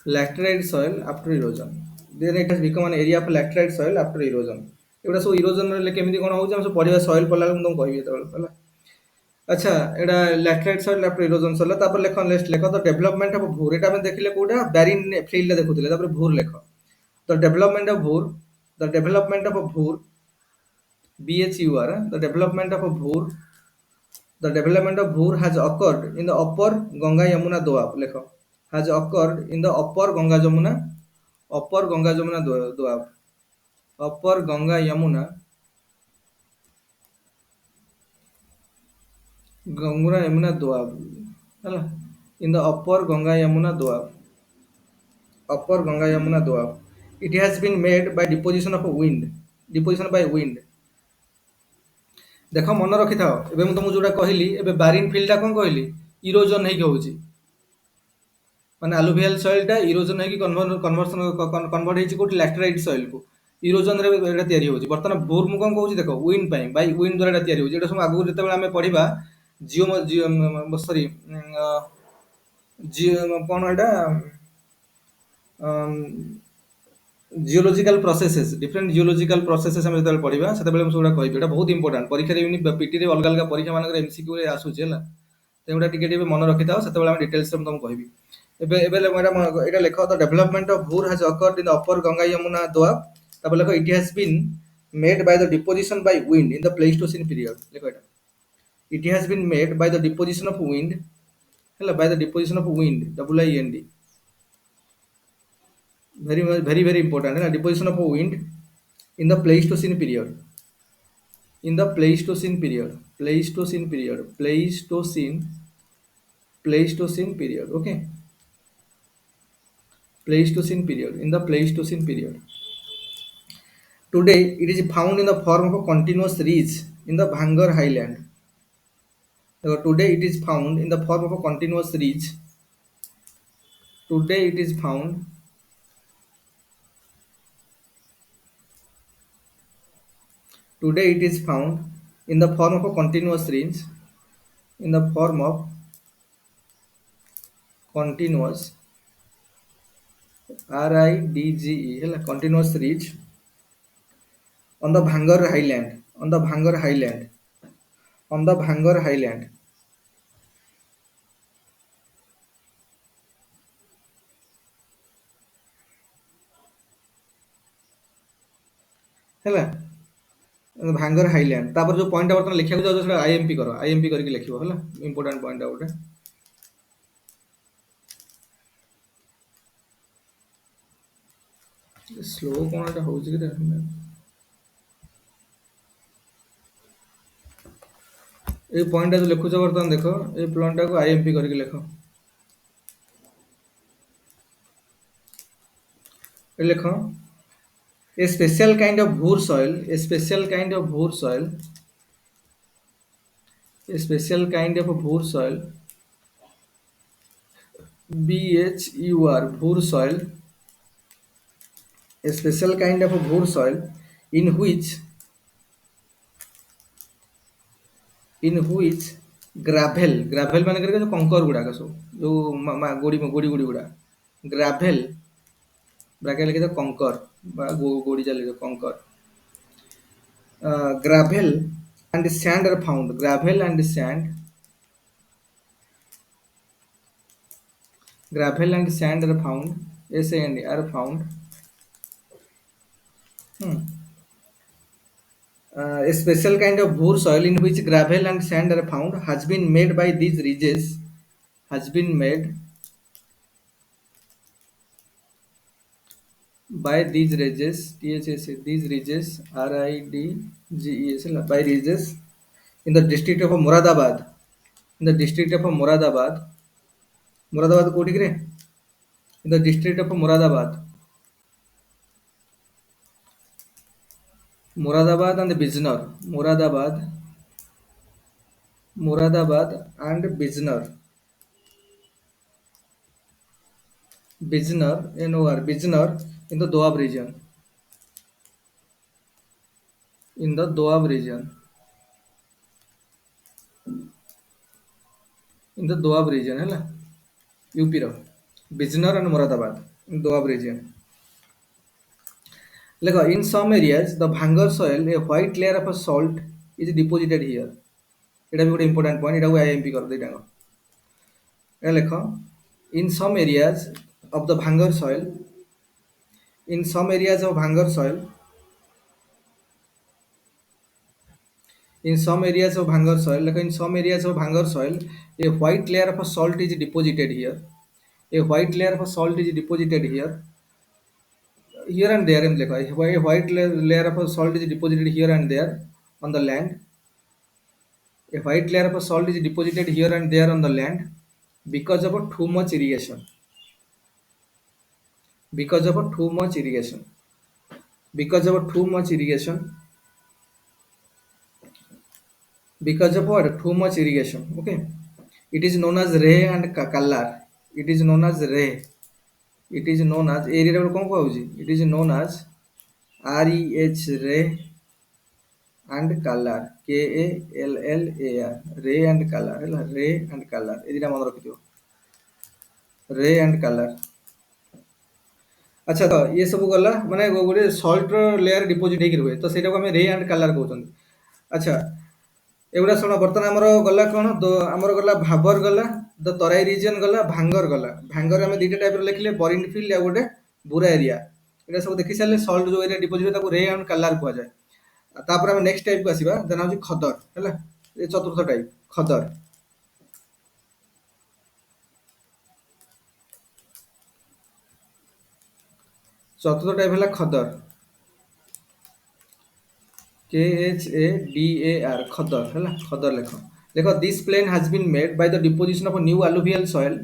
Laterite soil after erosion. Then it has become an area of laterite soil after erosion. एवढा सब erosion रे केमिति कोन होउछ हम सब पढिबा soil पढला हम तुम कहबी त होला. अच्छा एडा लैटराइट सॉइल आफ्टर इरोजन सरला तापर लेख नेक्स्ट लेख द डेवलपमेंट ऑफ भूर एटा में देखिले कोडा बैरिन फील्ड देखुतिले तापर भूर लेख द डेवलपमेंट ऑफ भूर द डेवलपमेंट ऑफ भूर BHUR the development of भूर the development of भूर has occurred in the upper Ganga Yamuna Doab lekho has occurred in the upper Ganga Yamuna Doab upper Ganga Yamuna Doab hala in the upper Ganga Yamuna Doab it has been made by deposition by wind देख मन रखि था एबे मु तुमको जोडा कहली एबे बारिन फील्ड कोन कहली इरोजन हे होउची माने अलुवियल सॉइल टा इरोजन हे कि कन्वर्ट हेची कोट लैटराइट सॉइल को इरोजन रे एटा तयारी होउची वर्तमान भूर मु कोन कहउची देखो विंड पई बाय विंड द्वारा एटा तयारी होउची एटा सब आगु जते बेला हमें पढिबा सॉरी कोन एटा geological processes different geological processes हम जते पढिबा सेते बेले हम सोडा कहबी एटा बहुत इंपोर्टेंट परीक्षा रे यूनि पीटी रे अलग अलग परीक्षा मानक रे एमसीक्यू रे आसु छेला तेउडा टिके टिके मन रखि थाओ सेते बेले हम डिटेल्स हम तुम कहबी एबे एबे एटा लेखो the development of Bhur has occurred in the upper Ganga Yamuna Doab तब लेखो it has been made by the deposition by wind in the Pleistocene period लेखो एटा it has been made by the deposition of wind हैला by the deposition of wind WIND very important है ना deposition of wind in the Pleistocene period Pleistocene period okay Pleistocene period in the Pleistocene period today it is found in the form of a continuous ridge in the Bhangar highland today it is found in the form of a continuous ridge today it is found in the form of a continuous ridge in the form of continuous RIDGE hela continuous ridge on the Bhangar highland hela भांगर highland तापर जो point वर्तमान लिखा जाउ सेटा IMP करो IMP करके लिखिबो हला इंपोर्टेंट पॉइंट आउट स्लो कोनटा होउची कि ए पॉइंट जो लिखु छ वर्तमान देखो ए प्लॉन्टा को आईएमपी करके लिखो ए लिखो a special kind of भूर soil BHUR भूर soil a special kind of भूर soil in which gravel माने करके जो कंकर गुडा का सो जो गोडी गुडा gravel ब्रैकेट लिखे तो कंकर गोडी चले तो कंकर gravel and sand are found gravel and sand are found SAND are found a special kind of भूर soil in which gravel and sand are found has been made by these ridges by these ridges, THS, these ridges, RIDGES, by ridges in the district of Moradabad. In the district of Moradabad, Moradabad कोठी किरे? In the district of Moradabad, Moradabad and Bijnor, Moradabad and Bijnor, Bijnor, NOR, Bijnor in the Doab region, in the Doab region, in the Doab region, है ना? UP रो Bijnor and Moradabad in Doab region. देखो in some areas the bhangar soil a white layer of a salt is deposited here. एटा भी गोटे important point एटा को IMP कर देटा को ए लेखो in some areas of the bhangar soil, in some areas of bhangar soil, in some areas of bhangar soil, like in some areas of bhangar soil a white layer of a salt is deposited here. A white layer of a salt is deposited here. Here and there, a white layer of a salt is deposited here and there on the land. A white layer of salt is deposited here and there on the land because of too much irrigation. Because of too much irrigation. Because of too much irrigation. Because of what? Too much irrigation. Okay. It is known as Ray and Kallar. It is known as Ray. It is known as area. It is known as REH Ray and Kallar. KALLAR. Ray and Kallar. Ray and Kallar. Ray and Kallar. अच्छा तो ये सब गला माने गोटे salt layer deposit हेकि रुहे तो सेटा को हमें रे एंड कलर कहउछन. अच्छा एगुडा सुनो बर्तन हमर गला कोन तो हमर गला भाबर गला द तराई रीजन गला भांगर गला. भांगर हमें दुटा टाइप रो लिखले बरिंड फील्ड या गोटे बुरा एरिया. एटा सब देखि साले सॉल्ट जो एरिया डिपोजिट ताको रे एंड कलर कहआ जाय. तापर हम नेक्स्ट टाइप को आसीबा देन होची खदर हैला. ए चतुर्थ टाइप खदर. चतुर्थ टाइप है खदर. KHADAR खदर है. खदर लेख देखो this plain has been made by the deposition of new alluvial soil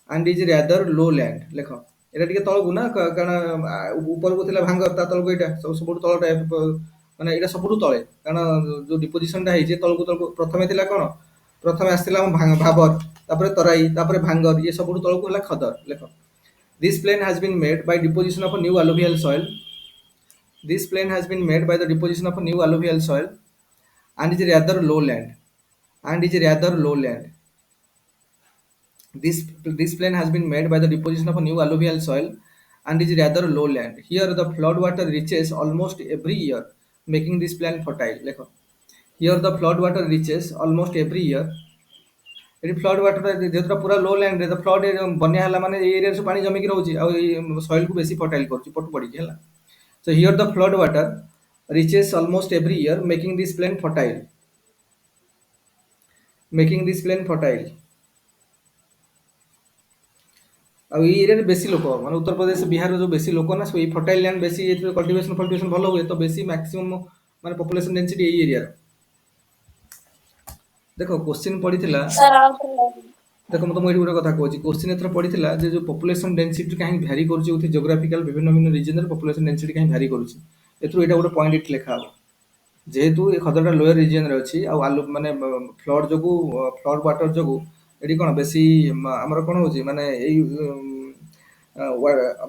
and is rather low land. लेख एटा टिके तळकु ना कारण ऊपर को थिला भांगर ता तळकु एटा सबुठ तळ टाइप माने एटा सबुठ तळे कारण जो डिपोजिशन ता हेजे तळकु प्रथमे थिला कोन प्रथमे आस्थिला भाबर तापरे तराई तापरे भांगर ये सबुठ तळकु हला खदर. लेख this plain has been made by deposition of a new alluvial soil. This plain has been made by the deposition of a new alluvial soil and is rather low land. And is rather low land. This plain has been made by the deposition of a new alluvial soil and is rather low land. Here the flood water reaches almost every year, making this plain fertile. Lekho. Here the flood water reaches almost every year. एटी flood water जेतरा पूरा low land रे flood बन्या हला माने area से पानी जमी के रहउची आ सॉइल को बेसी फर्टाइल करची पटु पड़ी के हला. So here the flood water reaches almost every year making this plain fertile. Making this plain fertile. आ ई एरिया रे बेसी लोक माने उत्तर प्रदेश बिहार जो बेसी लोक ना सो ई फर्टाइल लैंड बेसी एथि कल्टीवेशन भलो हुए तो बेसी मैक्सिमम माने पॉपुलेशन डेंसिटी ई एरिया. देखो क्वेश्चन पड़ीथिला देखो मैं तुमको ये गोटे कथा कहूँ क्वेश्चन एथर पड़ीथिला जे जो पॉपुलेशन डेंसिटी कहीं भ्यारी करूची उथि जियोग्राफिकल विभिन्न विभिन्न रीजन रे पॉपुलेशन डेंसिटी कहीं भ्यारी करूची एथरो एटा गोटे पॉइंट इट लेखा हो जेहेतु ए खदरटा लोअर रीजन रे अछि आ आलू माने फ्लड जोगु फ्लड वाटर जोगु एटी कोन बेसी हमर कोन होची माने एई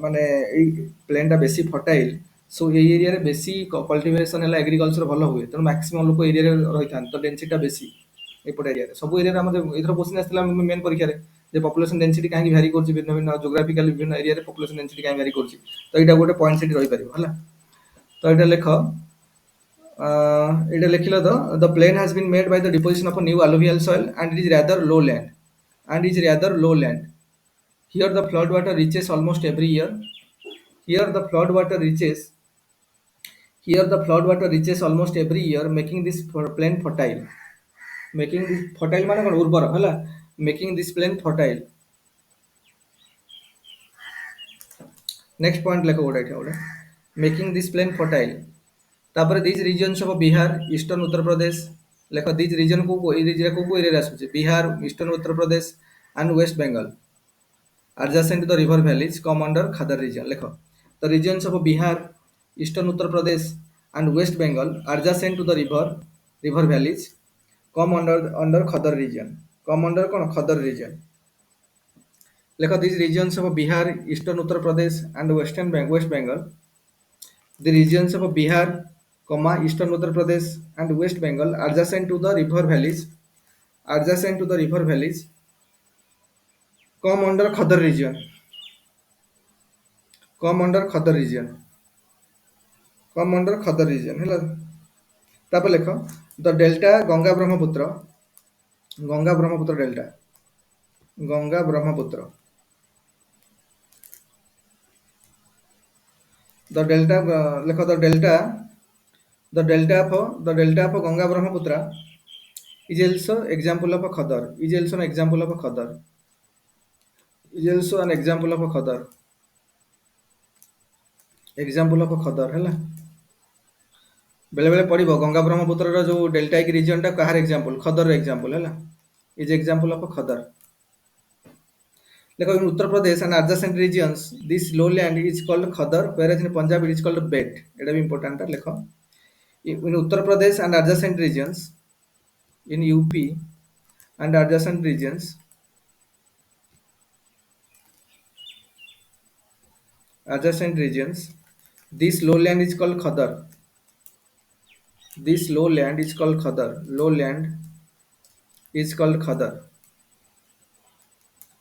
माने एई प्लेनटा बेसी फर्टाइल सो ए एरिया रे बेसी कल्टीवेशन हला एग्रीकल्चर भलो हुए त मैक्सिमम लोक एरिया रे रहिथान तो डेंसिटीटा बेसी एपट एरिया रे सब एरिया रे हमर इधर क्वेश्चन आस्थिला मेन परीक्षा रे जे पॉपुलेशन डेंसिटी काहे भ्यारी करछि भिन्न भिन्न जियोग्राफिकल विभिन्न एरिया रे पॉपुलेशन डेंसिटी काहे भ्यारी करछि तो एटा गोटे पॉइंट सेठी रहि परिबो हला. तो एटा लेख एटा लिखिलो तो the plain has been made by the deposition of a new alluvial soil and it is rather low land and is rather low land. Here the flood water reaches almost every year. Here the flood water reaches Here the flood water reaches almost every year making this plain fertile. Making this fertile माने कोन उर्वर हला making this plain fertile. Next point लेखो गोटे making this plain fertile तापर this regions of Bihar eastern Uttar Pradesh लेख this region को area आसुचे Bihar eastern Uttar Pradesh and West Bengal adjacent to the river valleys come under Khadar region लेख the regions of Bihar eastern Uttar Pradesh and West Bengal adjacent to the river valleys come under Khadar region come under कौन Khadar region लेख these regions of Bihar eastern Uttar Pradesh and West Bengal the regions of Bihar, Eastern Uttar Pradesh and West Bengal adjacent to the river valleys come under Khadar region. Come under Khadar region. Come under Khadar region. ହେଲା ତାପରେ ଲେଖ the delta Ganga Brahmaputra delta Ganga Brahmaputra the delta ଲେଖ the delta of Ganga Brahmaputra is also example of a Khadar. Is also an example of a Khadar. Is also an example of a Khadar. Example of a Khadar ହେଲା बेले बेले पढ़िबो गंगा ब्रह्मपुत्र रो जो deltaic reason टा कहार example खदर रो example हैला is example of a खदर देखो इन उत्तर Pradesh and adjacent regions this lowland is called khadar whereas in Punjab it is called bet एटा भी important है देखो in Uttar Pradesh and adjacent regions in UP and adjacent regions this lowland is called khadar this lowland is called khadar lowland is called khadar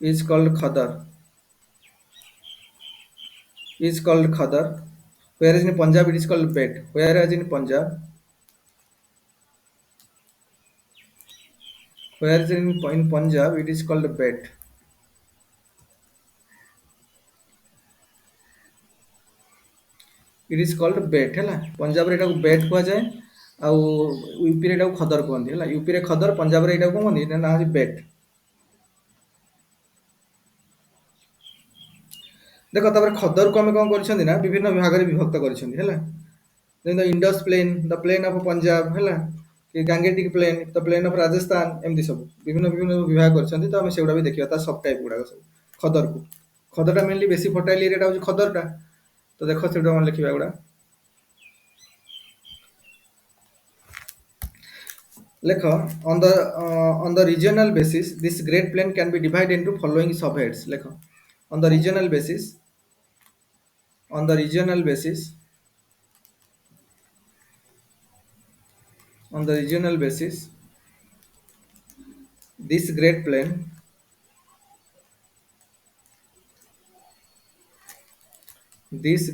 is called khadar is called khadar whereas in Punjab it is called bet whereas in Punjab it is called bet it is called bet हैला पंजाब रे एटा को bet कुआ जाए आ UP रे एटा को खदर कहंदी हैला UP रे खदर पंजाब रे एटा को कहंदी ना है bet देखो तापर खदर को हमें कौन करछंदी ना विभिन्न विभाग रे विभक्त करछंदी हैला then the Indus plain the plain of Punjab हैला कि Gangetic plain the plain of Rajasthan एमदी सब विभिन्न विभाग करछंदी तो हम सेउडा भी देखिबा ता सब टाइप गुडा सब खदरटा मेनली बेसी फर्टाइल एरियाटा होची खदरटा तो देखो सेउडा मन लिखिबा गुडा लेख on the regional basis this great plain can be divided into following subheads लेख on the regional basis this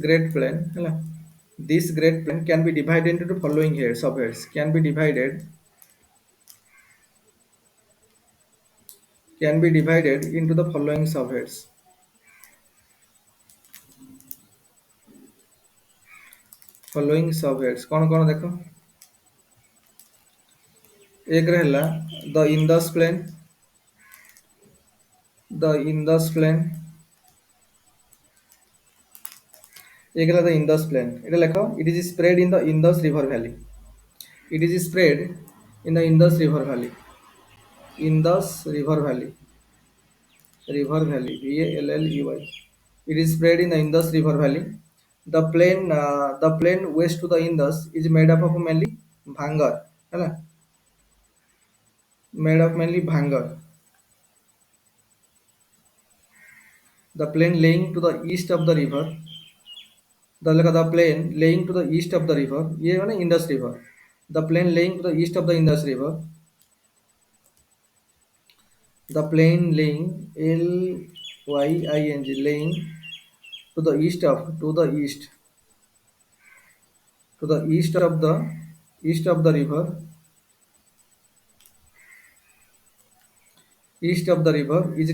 great plain हैला this great plain can be divided into the following here subheads can be divided into the following subheads कौन कौन देखो एक रहला the Indus plain एक रहला the Indus plain Etah लेखो it is spread in the Indus river valley Indus river valley VALLEY it is spread in the Indus river valley the plain west to the Indus is made up of mainly bhangar हैला made of mainly bhangar the plain laying to the east of the river the plain laying to the east of the river ये माने Indus river the plain laying to the east of the Indus river the plain laying LYING laying to the east of the river is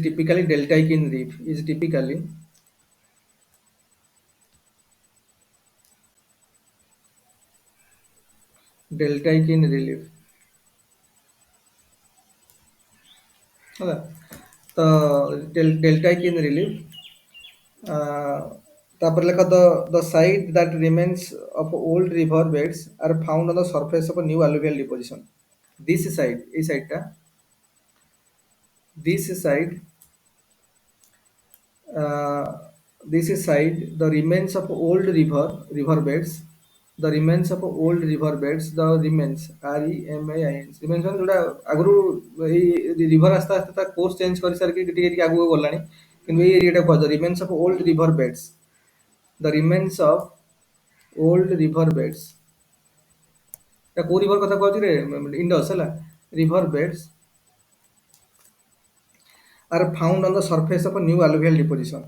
typically deltaic in relief ହେଲା ତ deltaic in relief तापर लेख the side that remains of old river beds are found on the surface of new alluvial deposition this side ए साइडटा this side uh, this side the remains of old river beds the remains of old river beds the remains remains remains ମାନେ जोटा आगु river आस्ता आस्ता course change कर सार के टिके टिके आगु गलानी किंतु ये एरिया को the remains of old river beds the remains of old river beds या को रिवर कथा कहछि रे इंडस हला river beds are found on the surface of a new alluvial deposition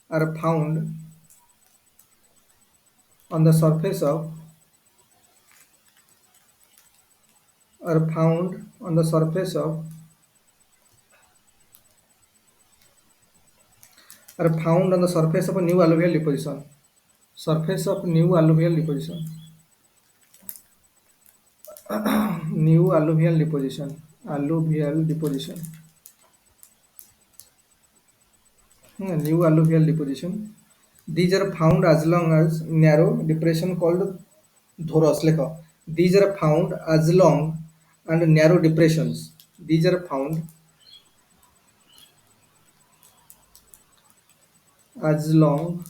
are found on the surface of are found on the surface of are found on the surface of a new alluvial deposition surface of new alluvial deposition new alluvial deposition new alluvial deposition these are found as long as narrow depression called thoros lekha these are found as long and narrow depressions these are found as long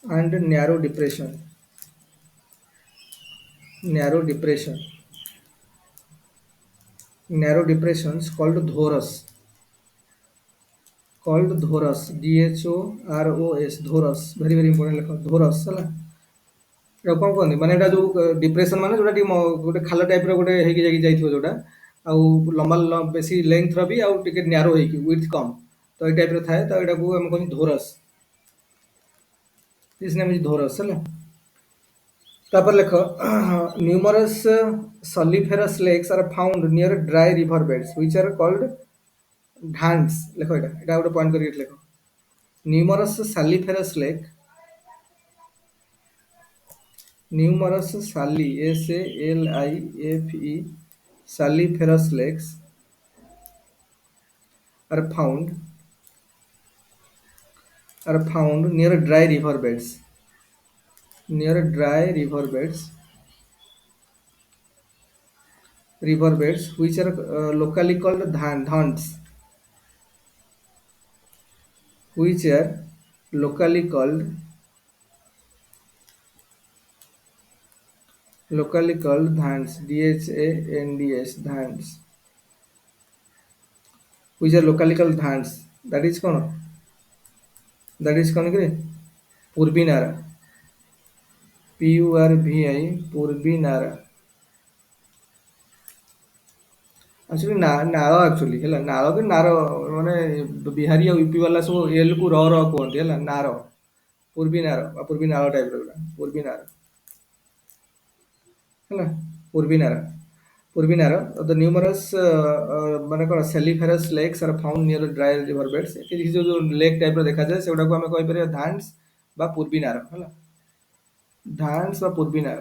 and narrow depressions called thoros DHOROS thoros very very important lekha thoros hala एटा कौन कहते माने एटा जो depression माने जोटा गोटे खाल type रो गोटे हेकी जाई जाइथिबो जोटा आउ लंबा बेसी लेंथ रो भी आउ टिके न्यारो हेकी विड्थ कम तो ए टाइप रो थाए तो एटा को हम कहनी dhoras this name is dhoras हला तापर लेखो numerous saliferous lakes are found near dry river beds which are called dhands लेखो एटा गोटे पॉइंट करिके लेखो numerous saliferous lake numerous SALIFE saliferous lakes are found near dry river beds which are locally called dhans which are locally called dhans DHANDS dhans which are locally called dhans that is कौन कि पूर्वी नारा PURVI पूर्वी नारा actually नाଳ actually है नाଳ कि नार माने बिहारी और यूपी वाला सब एल को र कहते है नार पूर्वी नार टाइप रो पूर्वी नार है पूर्वी नार द न्यूमरस माने कोन saliferous lakes are found near dry river beds कि जो लेक टाइप रो देखा जाए सेगुडा को हमें कहि परिया धान्स बा पूर्वी नार है धान्स बा पूर्वी नार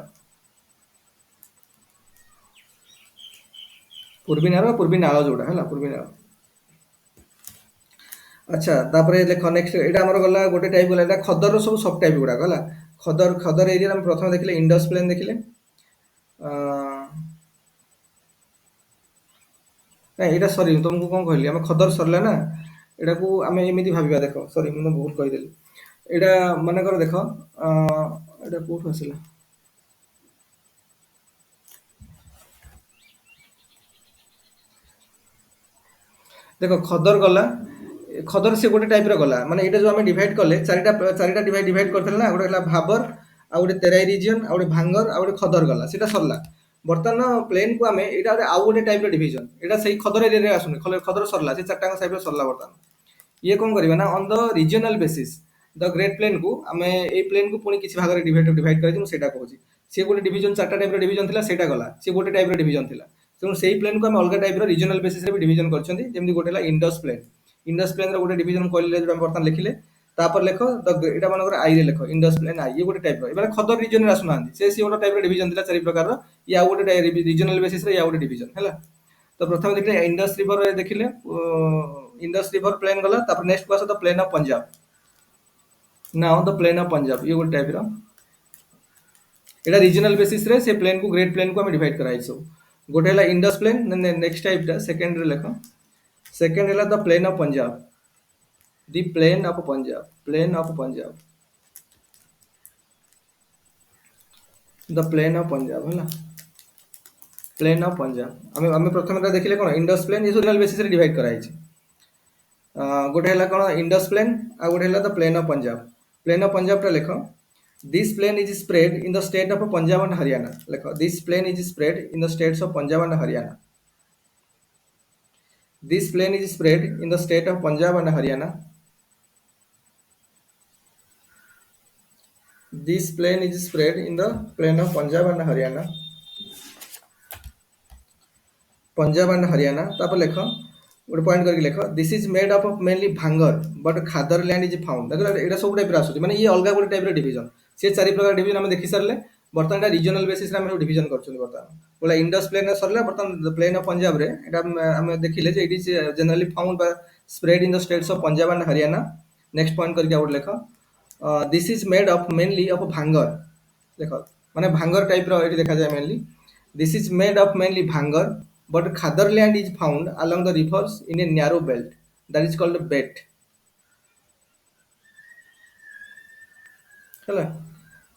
पूर्वी नाल जोड़ा है पूर्वी नाल अच्छा तापर देखो नेक्स्ट एटा हमर गला गोटे टाइप गला एटा खदर रो सब टाइप गुडा गला खदर एरिया हम प्रथम देखले इंडस प्लेन देखले ना एटा सॉरी तुमको कोन कहली हम खदर सरला ना एटा को हम एमिति भाबिबा देखो सॉरी म भूल कहि देली एटा माने कर देखो एटा कोठ आसिला देखो खदर से गोटे टाइप रो गला माने एटा जो हम डिवाइड करले चारिटा डिवाइड करथले ना गोटे हला भाबर आ गोटे तेराई रीजन आ गोटे भांगर आ गोटे खदर गला सेटा सरला बर्तमान प्लेन को आमे एटा आउ गोटे टाइप रो डिवीजन एटा सही खदर एरिया रे आसुनी खदर सरला से चारटा साइड रो सरला बर्तमान ये कोन करबा ना on the regional basis the great plane को आमे ए प्लेन को पुनी किछि भाग रे डिवाइड करै हम सेटा कहूची से गोटे डिवीजन चारटा टाइप रो डिवीजन थिला सेटा गला से गोटे टाइप रो डिवीजन थिला तेणु सेही प्लेन को आमे अलग टाइप रो रीजनल बेसिस रे भी डिवीजन करछंती जेमि गोटे ला इंडस प्लेन रो गोटे डिवीजन कहले जो बर्तमान लिखिले तापर लेखो एटा मानकर आई रे लेखो इंडस प्लेन आई ये गोटे टाइप रो एबार खदर रीजन रे आसु नांदी से गोटे टाइप रो डिवीजन थिला चारि प्रकार रो या गोटे रीजनल बेसिस रे या गोटे डिवीजन हैला तो प्रथम देखले इंडस रिवर रे देखिले इंडस रिवर प्लेन गला तापर नेक्स्ट को आसा तो plain of Punjab now the plain of Punjab ये गोटे टाइप रो एटा रीजनल बेसिस रे से प्लेन को ग्रेट प्लेन को हम डिवाइड कराई सब गोटे हला इंडस प्लेन नेक्स्ट टाइप टा सेकंड रे लेखो सेकंड हला the plain of Punjab the plain of Punjab the plain of Punjab हला प्लेन ऑफ पंजाब हमें प्रथम टा देखिले कोन इंडस प्लेन ये रीजनल बेसिस रे डिवाइड कराई छै गोटे हला कोन इंडस प्लेन आ गोटे हला द प्लेन ऑफ पंजाब टा लेखो this plain is spread in the state of Punjab and Haryana लेखो this plain is spread in the states of Punjab and Haryana this plain is spread in the state of Punjab and Haryana this plain is spread in the plain of Punjab and Haryana तापर लेखो गोटे point करके लेखो this is made up of mainly bhangar but khadar land is found देखो एटा सब type आसुची माने ये अलग गोटे टाइप डिवीजन से चारि प्रकार डिवीजन हम देखि सरले बर्तमान रीजनल बेसिस रे हम डिवीजन करछन बर्तमान बोला इंडस प्लेन सरले बर्तमान प्लेन ऑफ पंजाब रे एटा हम देखिले जे it is generally found by spread in the states of Punjab and Haryana next point करके आउट लेखो this is made up mainly of bhangar देखो माने भांगर टाइप रो एटी देखा जाय mainly this is made up mainly bhangar but Khadarland is found along the rivers in a narrow belt that is called a bet ହେଲା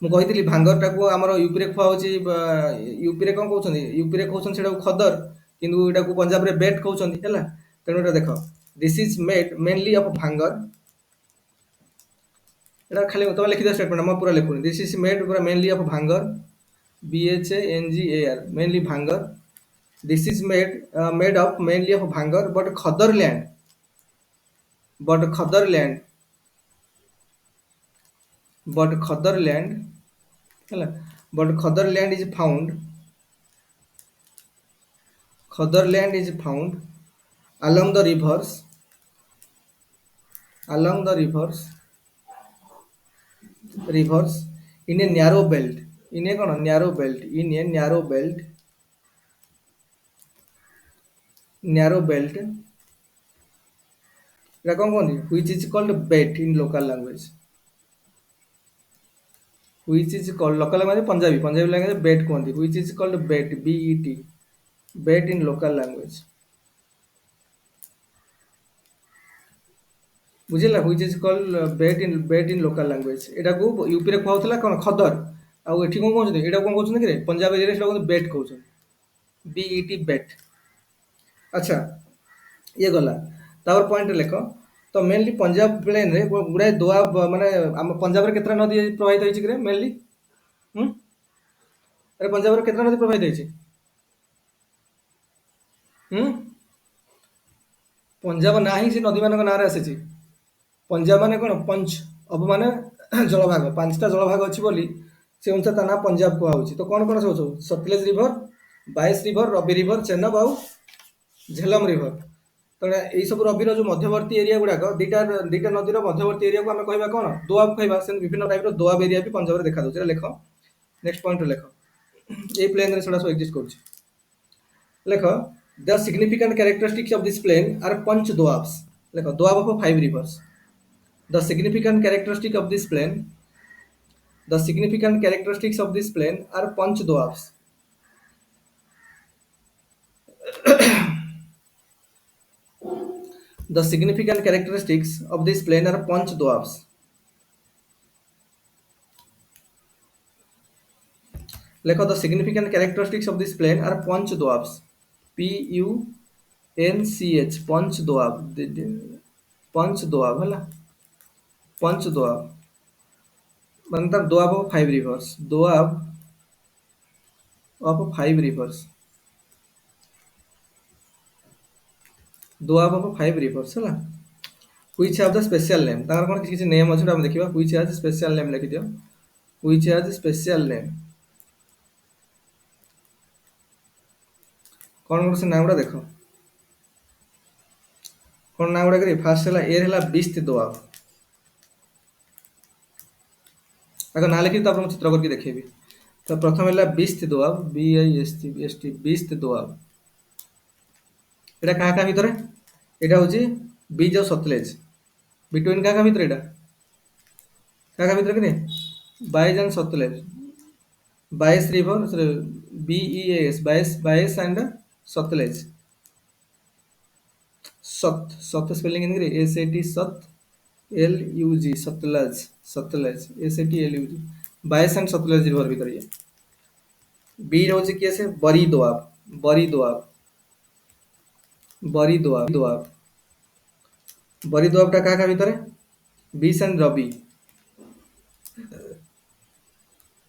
ମୁଁ କହିଥିଲି ଭାଙ୍ଗରଟା କୁ ଆମର ୟୁପି ରେ ଖୁଆ ହଉଛି ୟୁପି ରେ କଣ କହୁଛନ୍ତି ୟୁପି ରେ କହୁଛନ୍ତି ସେଟା ଖଦର କିନ୍ତୁ ଏଟାକୁ ପଞ୍ଜାବ ରେ ବେଟ କହୁଛନ୍ତି ହେଲା ତେଣୁ ଏଟା ଦେଖ this is made mainly of bhangar ଏଟା ଖାଲି ତମେ ଲେଖିଦିଅ ଷ୍ଟେଟମେଣ୍ଟ ମୁଁ ପୁରା ଲେଖୁନି ଦିସ୍ ଇଜ मेड ପୁରା mainly of bhangar BHANGAR mainly bhangar this is made up mainly of bhangar but khadar hala but khadar land is found along the rivers in a narrow belt in a narrow belt এটা কোন কোন which is called bet in local language local language Punjabi language bet कहती which is called bet bet in local language बुझिला which is called bet in local language एटा को UP रे कहउतला कोन खदर आ एठी कोन कहउछन एटा कोन कहउछन कि रे Punjab area रे लोग bet कहउछन bet अच्छा ये गला तापर पॉइंट लेख तो मेनली पंजाब प्लेन रे गुडा दोआब माने हम पंजाब रे केतना नदी प्रवाहित होई छि रे मेनली अरे पंजाब रे केतना नदी प्रवाहित होई छि पंजाब नाही से नदी मानक नारे आसे छि पंजाब माने कोन पंच अब माने जलभाग पांचटा जलभाग अछि बोली से अनुसार ता ना पंजाब को आउछि तो कोन कोन सब सतलेज रिवर बायस रिवर रवि रिवर चेनाब आउ झेलम रिवर तणे एई सब रविर जो मध्यवर्ती एरिया गुडाक दीटा नदीर मध्यवर्ती एरिया को हम कहबा कोन दोआब कहबा से विभिन्न टाइप रो दोआब एरिया भी पंजाब रे देखा दउछ लेखो नेक्स्ट पॉइंट लेखो ए प्लेन रे सडा सो एग्जिस्ट करछ लेखो the significant characteristics of this plain are panch doabs लेखो doab of 5 rivers the significant characteristic of this plain are panch doabs The significant characteristics of this plane are punch doabs. Lekho the significant characteristics of this plane are punch doabs. PUNCH punch doab. Punch doab hala. Punch doab. मतलब doab of 5 rivers. Doab of 5 rivers. Doab of 5 rivers हला which have the special name तार कोन किछि name अछि हम देखिबा which has special name लिखि दियो व्हिच हैज स्पेशल नेम कोन कोन से नामडा देखो कोन नामडा करी फर्स्ट हला एयर हला बिस्त दोआब अगर ना लिखि त आपण चित्र करके देखिबी तो प्रथम हला बिस्त दोआब BIST बिस्त दोआब एटा का भीतर एटा होची बीज और सतलेज बिटवीन का भीतर एटा क्या भीतर कि नहीं बाइस एंड सतलेज बाइस रिवर BEAS बाइस एंड सतलेज सत स्पेलिंग in SAT सत LUG सतलज SATLUG बाइस एंड सतलज रिवर भीतर ये बी रोज किए से बरी दोआब टा क्या भीतर बीस and Ravi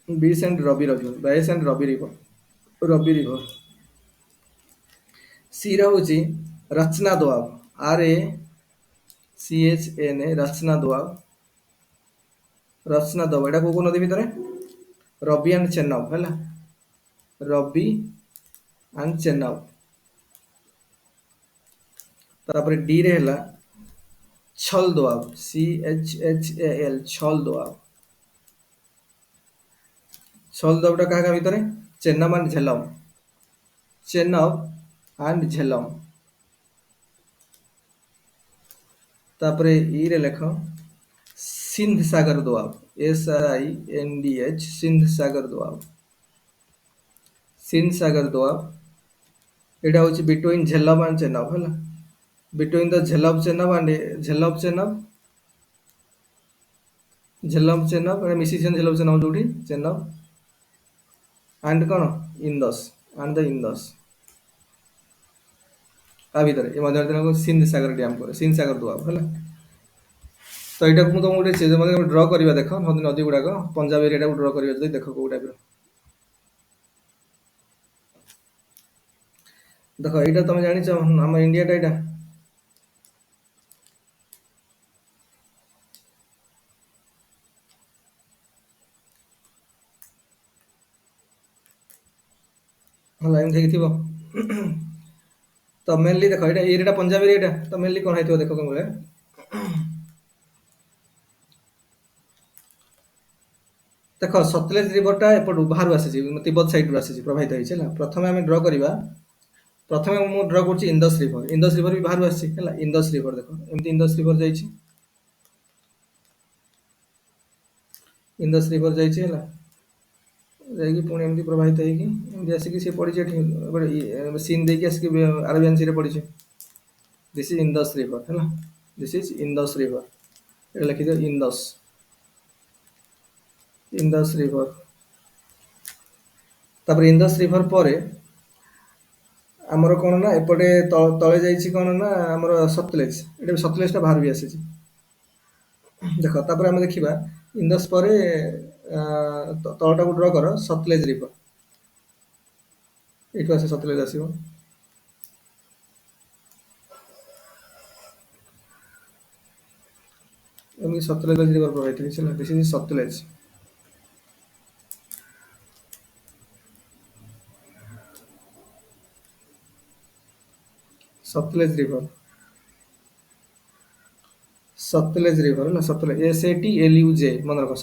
Beas and Ravi river सी रोची रचना दोआब RACHNA रचना दोआब एटा को नदी भीतर रवि एंड चेन्नब है रवि एंड चेन्नब तापर डी रे हला छल दोआब CHHAL छल दोआब टा क्या भीतर चेन्नब एंड झेलम तापरे ई रे लेख सिंध सागर दोआब SINDH सिंध सागर दोआब एटा होची बिटवीन झेलम एंड चेन्नब है बिटवीन द झेलम चेन्नब मिसिजन झेलम चेन्नब जोड़ी चेन्नब एंड कौन इंदस आ भीतर ये मध्य सिंध सागर डैम पर सिंध सागर दोआब है तो यहाँ को तुमको गोटे ड्र करवा देख नदी गुड़ाक पंजाब एरिया को ड्र करवा देख कौ टाइप देख यहाँ तुम जान आम इंडिया टा है एमती थी तो मेनली देख ये एरिया पंजाब एरिया तो मेनली कौन है देख कौन देख सतलेज रिवरटा एपटू बाहर आसी तिब्बत साइड आसी प्रभावित होती प्रथम आम ड्र करवा प्रथम मुझे ड्र कर इंदस रिवर भी बाहर आसी इंदस रिवर देख एमती इंदस रिवर जाइए इंदस रिवर जाइए पुणी एमती प्रभावित होगी आसिक सी पड़ी सीन देखिए आसिक अरेबियन सी पड़ी दिस इज इंदस रिवर है दिस इज इंदस रिवर लिखी दो इंदस रिवर तापर इंदस रिवर पर आमर कौन ना एपटे तले जाइए कौन ना आमर सतलेजटा बाहर भी आसी देख तापर आम देखा इंदस पर तलटा को ड्र कर सतलेज रिवर ये आसे सतलेज आसो सतलेज रिवर प्रभावित होती दिस इज सतलेज रिवर है सतलेज SATLUJ मन रख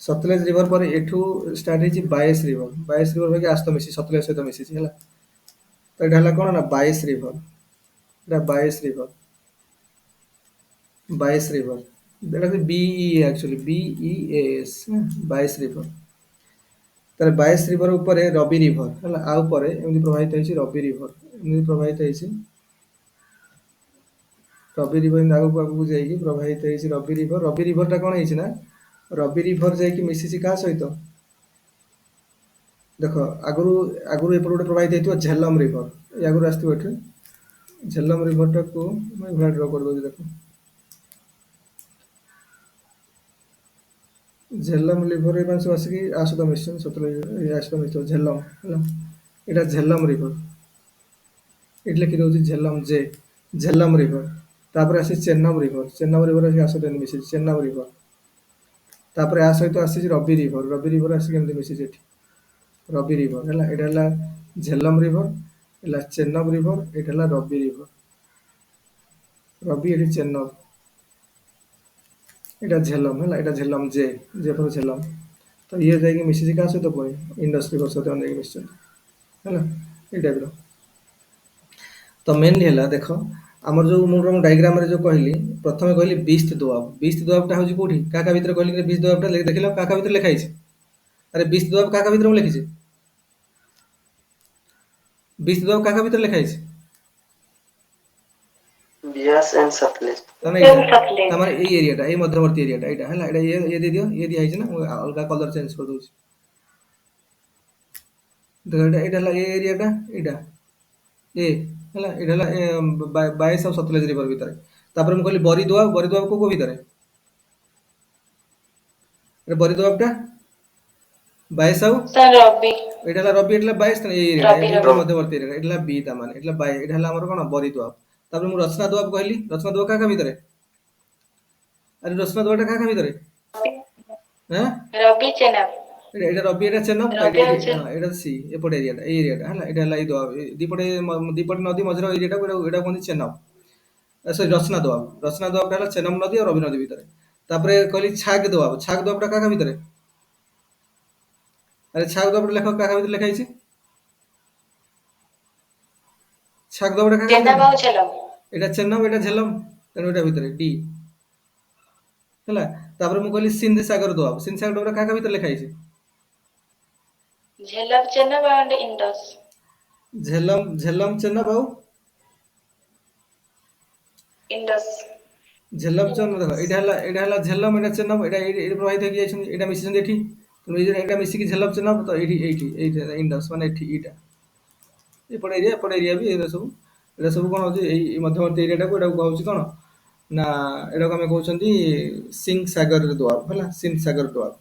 सतलेज रिवर पर एठू स्टार्ट होती बायस रिवर होगी आस तो मिसी सतलेज सहित मिसी है तो यहाँ कौन ना Beas river BE actually BEAS Beas river तार बायस रिवर ऊपर रवि रिवर है आउपर एमती प्रभावित होती रवि रिवर एमती प्रभावित होती रवि रिवर आगू आगू जाइए प्रभावित होती रवि रिवरटा कौन है ना रवि रिवर जाकि मिसी क्या सहित देख आगु एपट गोटे प्रभावित होती झेलम रिवर आगुरी आसो झेलम रिवरटा को मैं ड्र कर दूसरी देख झेलम रिवर सब आसिक आसत मिशन सतलेज आसत मिशन झेलम है यहाँ झेलम रिवर ये लिखी दूसरी झेलम रिवर तापर आसी चेन्नब रिवर आसत मिसी चेन्नब रिवर तापर आ सहित आसी रवि रिवर आसिक मिसी रवि रिवर है यहाँ झेलम रिवर है चेन्नब रिवर ये रवि ये चेन्नब यहाँ झेलम है यहाँ झेलम जे पर झेलम तो ये जाकि मिसी क्या सहित पुणी इंडस रिवर सहित मिशन है ये टाइप तो मेनली है देख आमर जो मुझे डायग्राम जो कहली प्रथम कहली बीस्ट दोआबटा हूँ कौटी क्या भितर कहली बीस्ट दोआबटा देख क्या भितर लिखाई अरे बीस्ट दोआब क्या भितर मुझे लिखी बीस्ट दोआब क्या भितर लिखाई बियास एंड सतलेज तामाने ए एरियाटा ए मध्यवर्ती एरियाटा एटा हला एटा ये दे दियो ये दिया है ना अलगा कलर चेंज कर दूँ देखो एटा हला ए एरियाटा एटा ए हला एटा हला 22 और 27 रिवर भितर तापर हम कहली बरी दोआब को भितर अरे बरी दोआबटा 22 और सर रवि एटा हला रबी एटा 22 ए एरिया मध्यवर्ती एरिया एटा बी तामाने एटा 22 एटा हला हमर कोन बरी दोआब तापर मु रचना दोआब कहली रचना दोआब का भितर अरे रचना दोआबटा का भितर हैं रवि चेनाब एटा रबी एटा चेन्नम रबी और चेन्नम। एटा सी एपट एरियाटा ए एरियाटा हला एटा हला दीपटे नदी मझर एरियाटा एटा कहते चेन्नम सॉरी रचना दोआब हला चेन्नम नदी और रवि नदी भितर तापरे कहली छाग दोआबटा का भितर अरे छाग दोआबटा लेख का भितर लिखाई छी छाग दोआबटा का चेनाब और झेलम एटा चेन्नम एटा झेलम तेणु एटा भितर डी हला तापरे मु कहली सिंध सागर दोआबटा का भितर लिखाई छी झेलम चेनाब एंड इंडस झेलम चेन्नब आउ इंडस झेलम चेन्नब देखो एटा हला झेलम एटा चेन्नब एटा एटी प्रवाहित होई जाइछन एटा मिसिसन एठी तो एटा मिसी की झेलम चेन्नब तो एठी इंडस माने एठी एटा एपट एरिया भी एटा सब कोन होची ए मध्यवर्ती एरियाटा को एटा कहउची कोन ना एटा को हम कहउछंती सिंह सागर दोआब हला सिंध सागर दोआब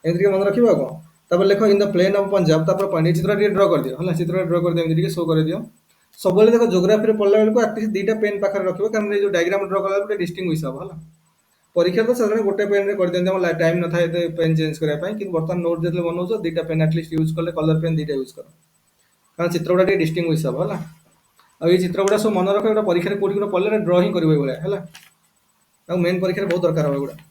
एमति के मन रखिबा को तापर लेखो in the plain of Punjab तापर पॉइंट चित्र ड्रा कर दियो हला चित्र ड्रा कर दियो एमति के शो कर दियो सब बेले देखो ज्योग्राफी रे पढ़ला बेल को एटलीस्ट दुईटा पेन पाखर रखिबो कारण ए जो डायग्राम ड्रा करला बेल डिस्टिंग्विश हो हला परीक्षा तो साधारण गोटे पेन रे कर दियंते हम टाइम न थाए तो पेन चेंज करै पई कि वर्तमान नोट जेतले बनौछो दुईटा पेन एटलीस्ट यूज करले कलर पेन दुईटा यूज करो कारण चित्र गुडा टे डिस्टिंग्विश हो हला आ ये चित्र गुडा सब मन रखो एटा परीक्षा रे कोठी पढ़ले ड्राइंग करबो बेले हला आ मेन परीक्षा रे बहुत दरकार हो गुडा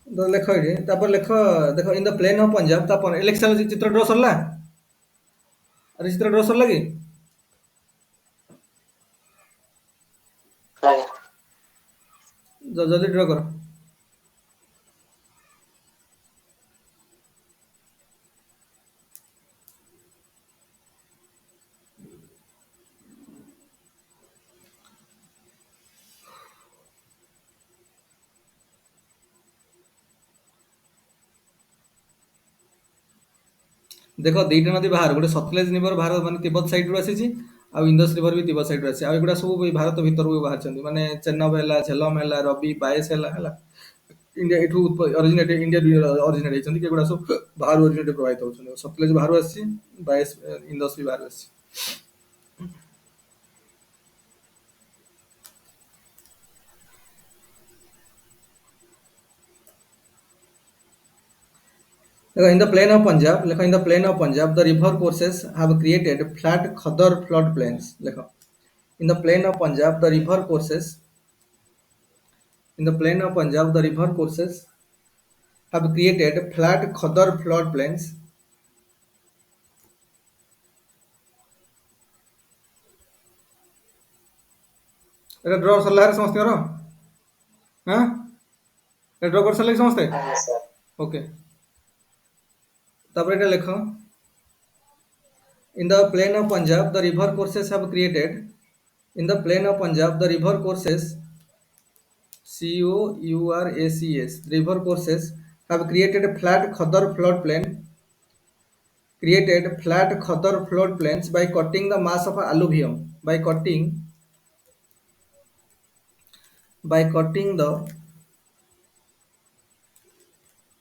तो लेख ये तापर लेख देखो in the plain of Punjab तापर इलेक्शन चित्र ड्रा सरला अरे चित्र ड्रा सरला कि जल्दी ड्रा कर देखो दुईटा नदी बाहर गोटे सतलेज रिवर भारत माने तिब्बत साइड रू आसी आ इंडस रिवर भी तिब्बत साइड रू आसी आ एगुडा सब भारत भीतर को बाहर चंदी माने चेन्नब हैला झेलम हैला रबी 22 हैला इंडिया एठू ओरिजिनेट इंडिया ओरिजिनेट हेचंदी केगुडा सब बाहर ओरिजिनेट प्रवाहित होछन सतलेज बाहर आसी 22 इंडस भी बाहर आसी in the plain of Punjab, in the plain of Punjab, the river courses have created flat khadar flood plains. In the plain of Punjab, the river courses have created flat khadar flood plains. Etah draw सरला रे समस्त करो हां एटा draw कर सरले समस्त okay तब एटा लिखो in the plain of Punjab the river courses have created in the plain of Punjab the river courses courses river courses have created flat khadar flood plains by cutting the mass of alluvium by cutting the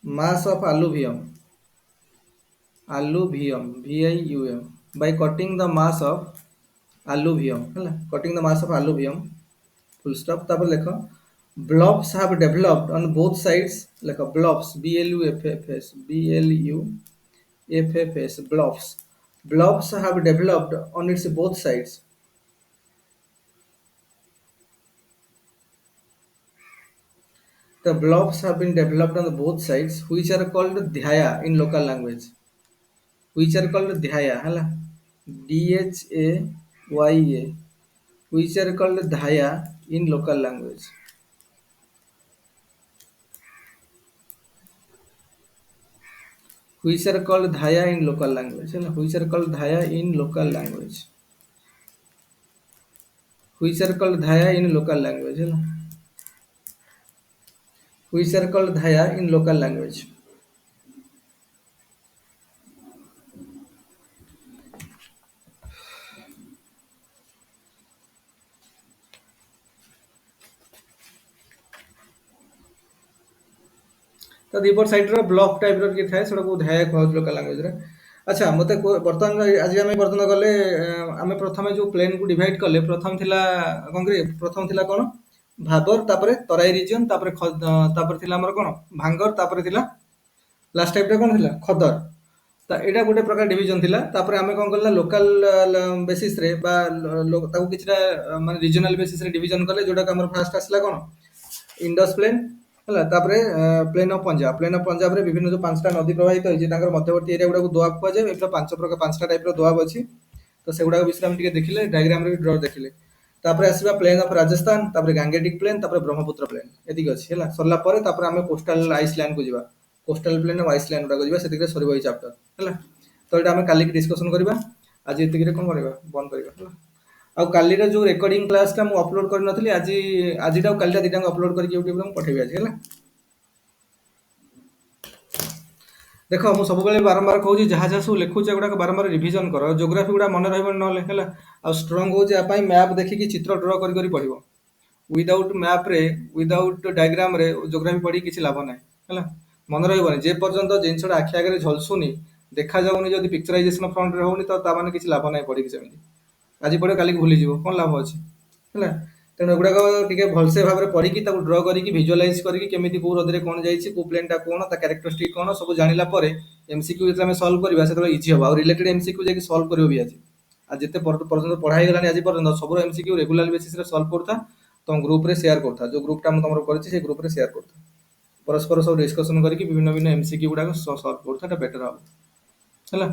mass of alluvium VIUM by cutting the mass of alluvium हला cutting the mass of alluvium full stop तापर देखो Blobs have developed on both sides, like a blobs, B-L-U-F-F-S, B-L-U-F-F-S, blobs. Blobs have developed on its both sides. The blobs have been developed on the both sides, which are called dhyaya in local language. Which are called dhyaya, hala? D-H-A-Y-A. Which are called dhaya in local language. Which are called dhaya in local language. Which are called dhaya in local language. Which are called dhaya in local language. Which are called dhaya in local language. तो दीपर side रो block type रो कि थाए सेटा को धाया कहत local language रे अच्छा मते वर्तमान आज हम वर्तमान गले आमे प्रथमे जो प्लेन को डिवाइड करले प्रथम थिला कोन करे प्रथम थिला कोन भाबर तापरे तराई रीजन तापरे थिला हमर कोन भांगर तापरे थिला लास्ट टाइप रे कोन थिला खदर तो एटा गोटे प्रकार डिवीजन थिला तापरे आमे कोन करला लोकल बेसिस रे बा ताको किछटा माने रीजनल बेसिस रे डिवीजन करले जोटा हमर फर्स्ट आसला कोन इंडस प्लेन है तापरे प्लेन ऑफ पंजाब रे विभिन्न जो पांचटा नदी प्रवाहित होइछि तांकर मध्यवर्ती एरिया गुडा को दोआब कुआ जाय एटा पांच प्रकार पांचटा टाइप रो दोआब अछि तो सेगुडा विषय हम टिके देखिले डायग्राम रे ड्रॉ देखिले तापरे आसीबा प्लेन ऑफ राजस्थान तापरे गंगेटिक प्लेन तापरे ब्रह्मपुत्र प्लेन एदिक अछि हैला सरला परे तापरे हमें कोस्टल आइसलैंड को जिबा कोस्टल प्लेन ऑफ आइसलैंड गुडा को जिबा सेतिके सरिबो ई चैप्टर हैला तो एटा हमें काली की डिस्कशन करबा आज एतिक रे कोन करबा बंद करबा हैला आ काली रे जो रिकॉर्डिंग क्लास ता मु अपलोड कर नथली आज टा काली टा दिटा अपलोड करके YouTube रे पठेबी आज हैला देखो मु सब बेले बारंबार कहूँ जहाँ जहाँ सब लिखुचे गुड़ा बारंबार रिविजन कर जोग्राफी गुड़ा मन रहा ना आ स्ट्रंग हो मैप देखिकी चित्र ड्र कर पढ़ो विदाउट मैप रे विदाउट डायग्राम रे जोग्राफी पढ़ी किसी लाभ ना है मन रही जे पर्यंत जिनसा आखि आगे झलसुनी देखा जाऊनी जब पिक्चराइजेशन फ्रंट रे होनी तो ताने किसी लाभ ना पढ़ी सेमती आज पढ़े काली भूली जीव कौन लाभ अच्छे है तेणु एगुड़ाक टे भलसे भाव में पढ़ी ड्र करके भिजुआलाइज करके कौ रदे कौन जाइए कौ प्लेनटा कौन क्यारेक्टरिस्टिक कौन सब जाना एमसीक्यू जो सल्व करवा से इजी हम रिलेटेड एमसीक्यू जाकि सल्व कर भी आज आज जिते पर्यटन पढ़ाई गलानी आज पर्यटन सब एमसीक्यू रेगुलर बेसिस सल्व करता तुम ग्रुप रे शेयर करता जो ग्रुपटा तुम कर ग्रुप रे शेयर करता परस्पर सब डिस्कसन करके विभिन्न विभिन्न एमसीक्यू गुड़ाक सल्व करता बेटर हम है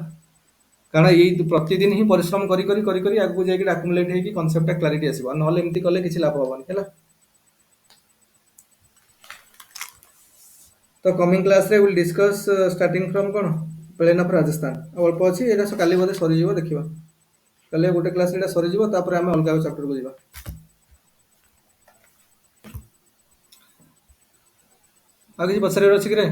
कारण ये प्रतिदिन ही परिश्रम करी आगु जाके आकुमुलेट होगी कनसेप्टटा क्लारिटी आसीबो नहले एमती कले किछि लाभ होबनी हैला तो कमिंग क्लास रे विल डिस्कस स्टार्टिंग फ्रॉम कोन प्लेन ऑफ राजस्थान अल्प अछि एटा काली बोधे सरी जीवो देखिबा काली गोटे क्लास एटा सरी जीवो तापर हम अलगा चैप्टर को जीवा आगे पछरे अछि कि रे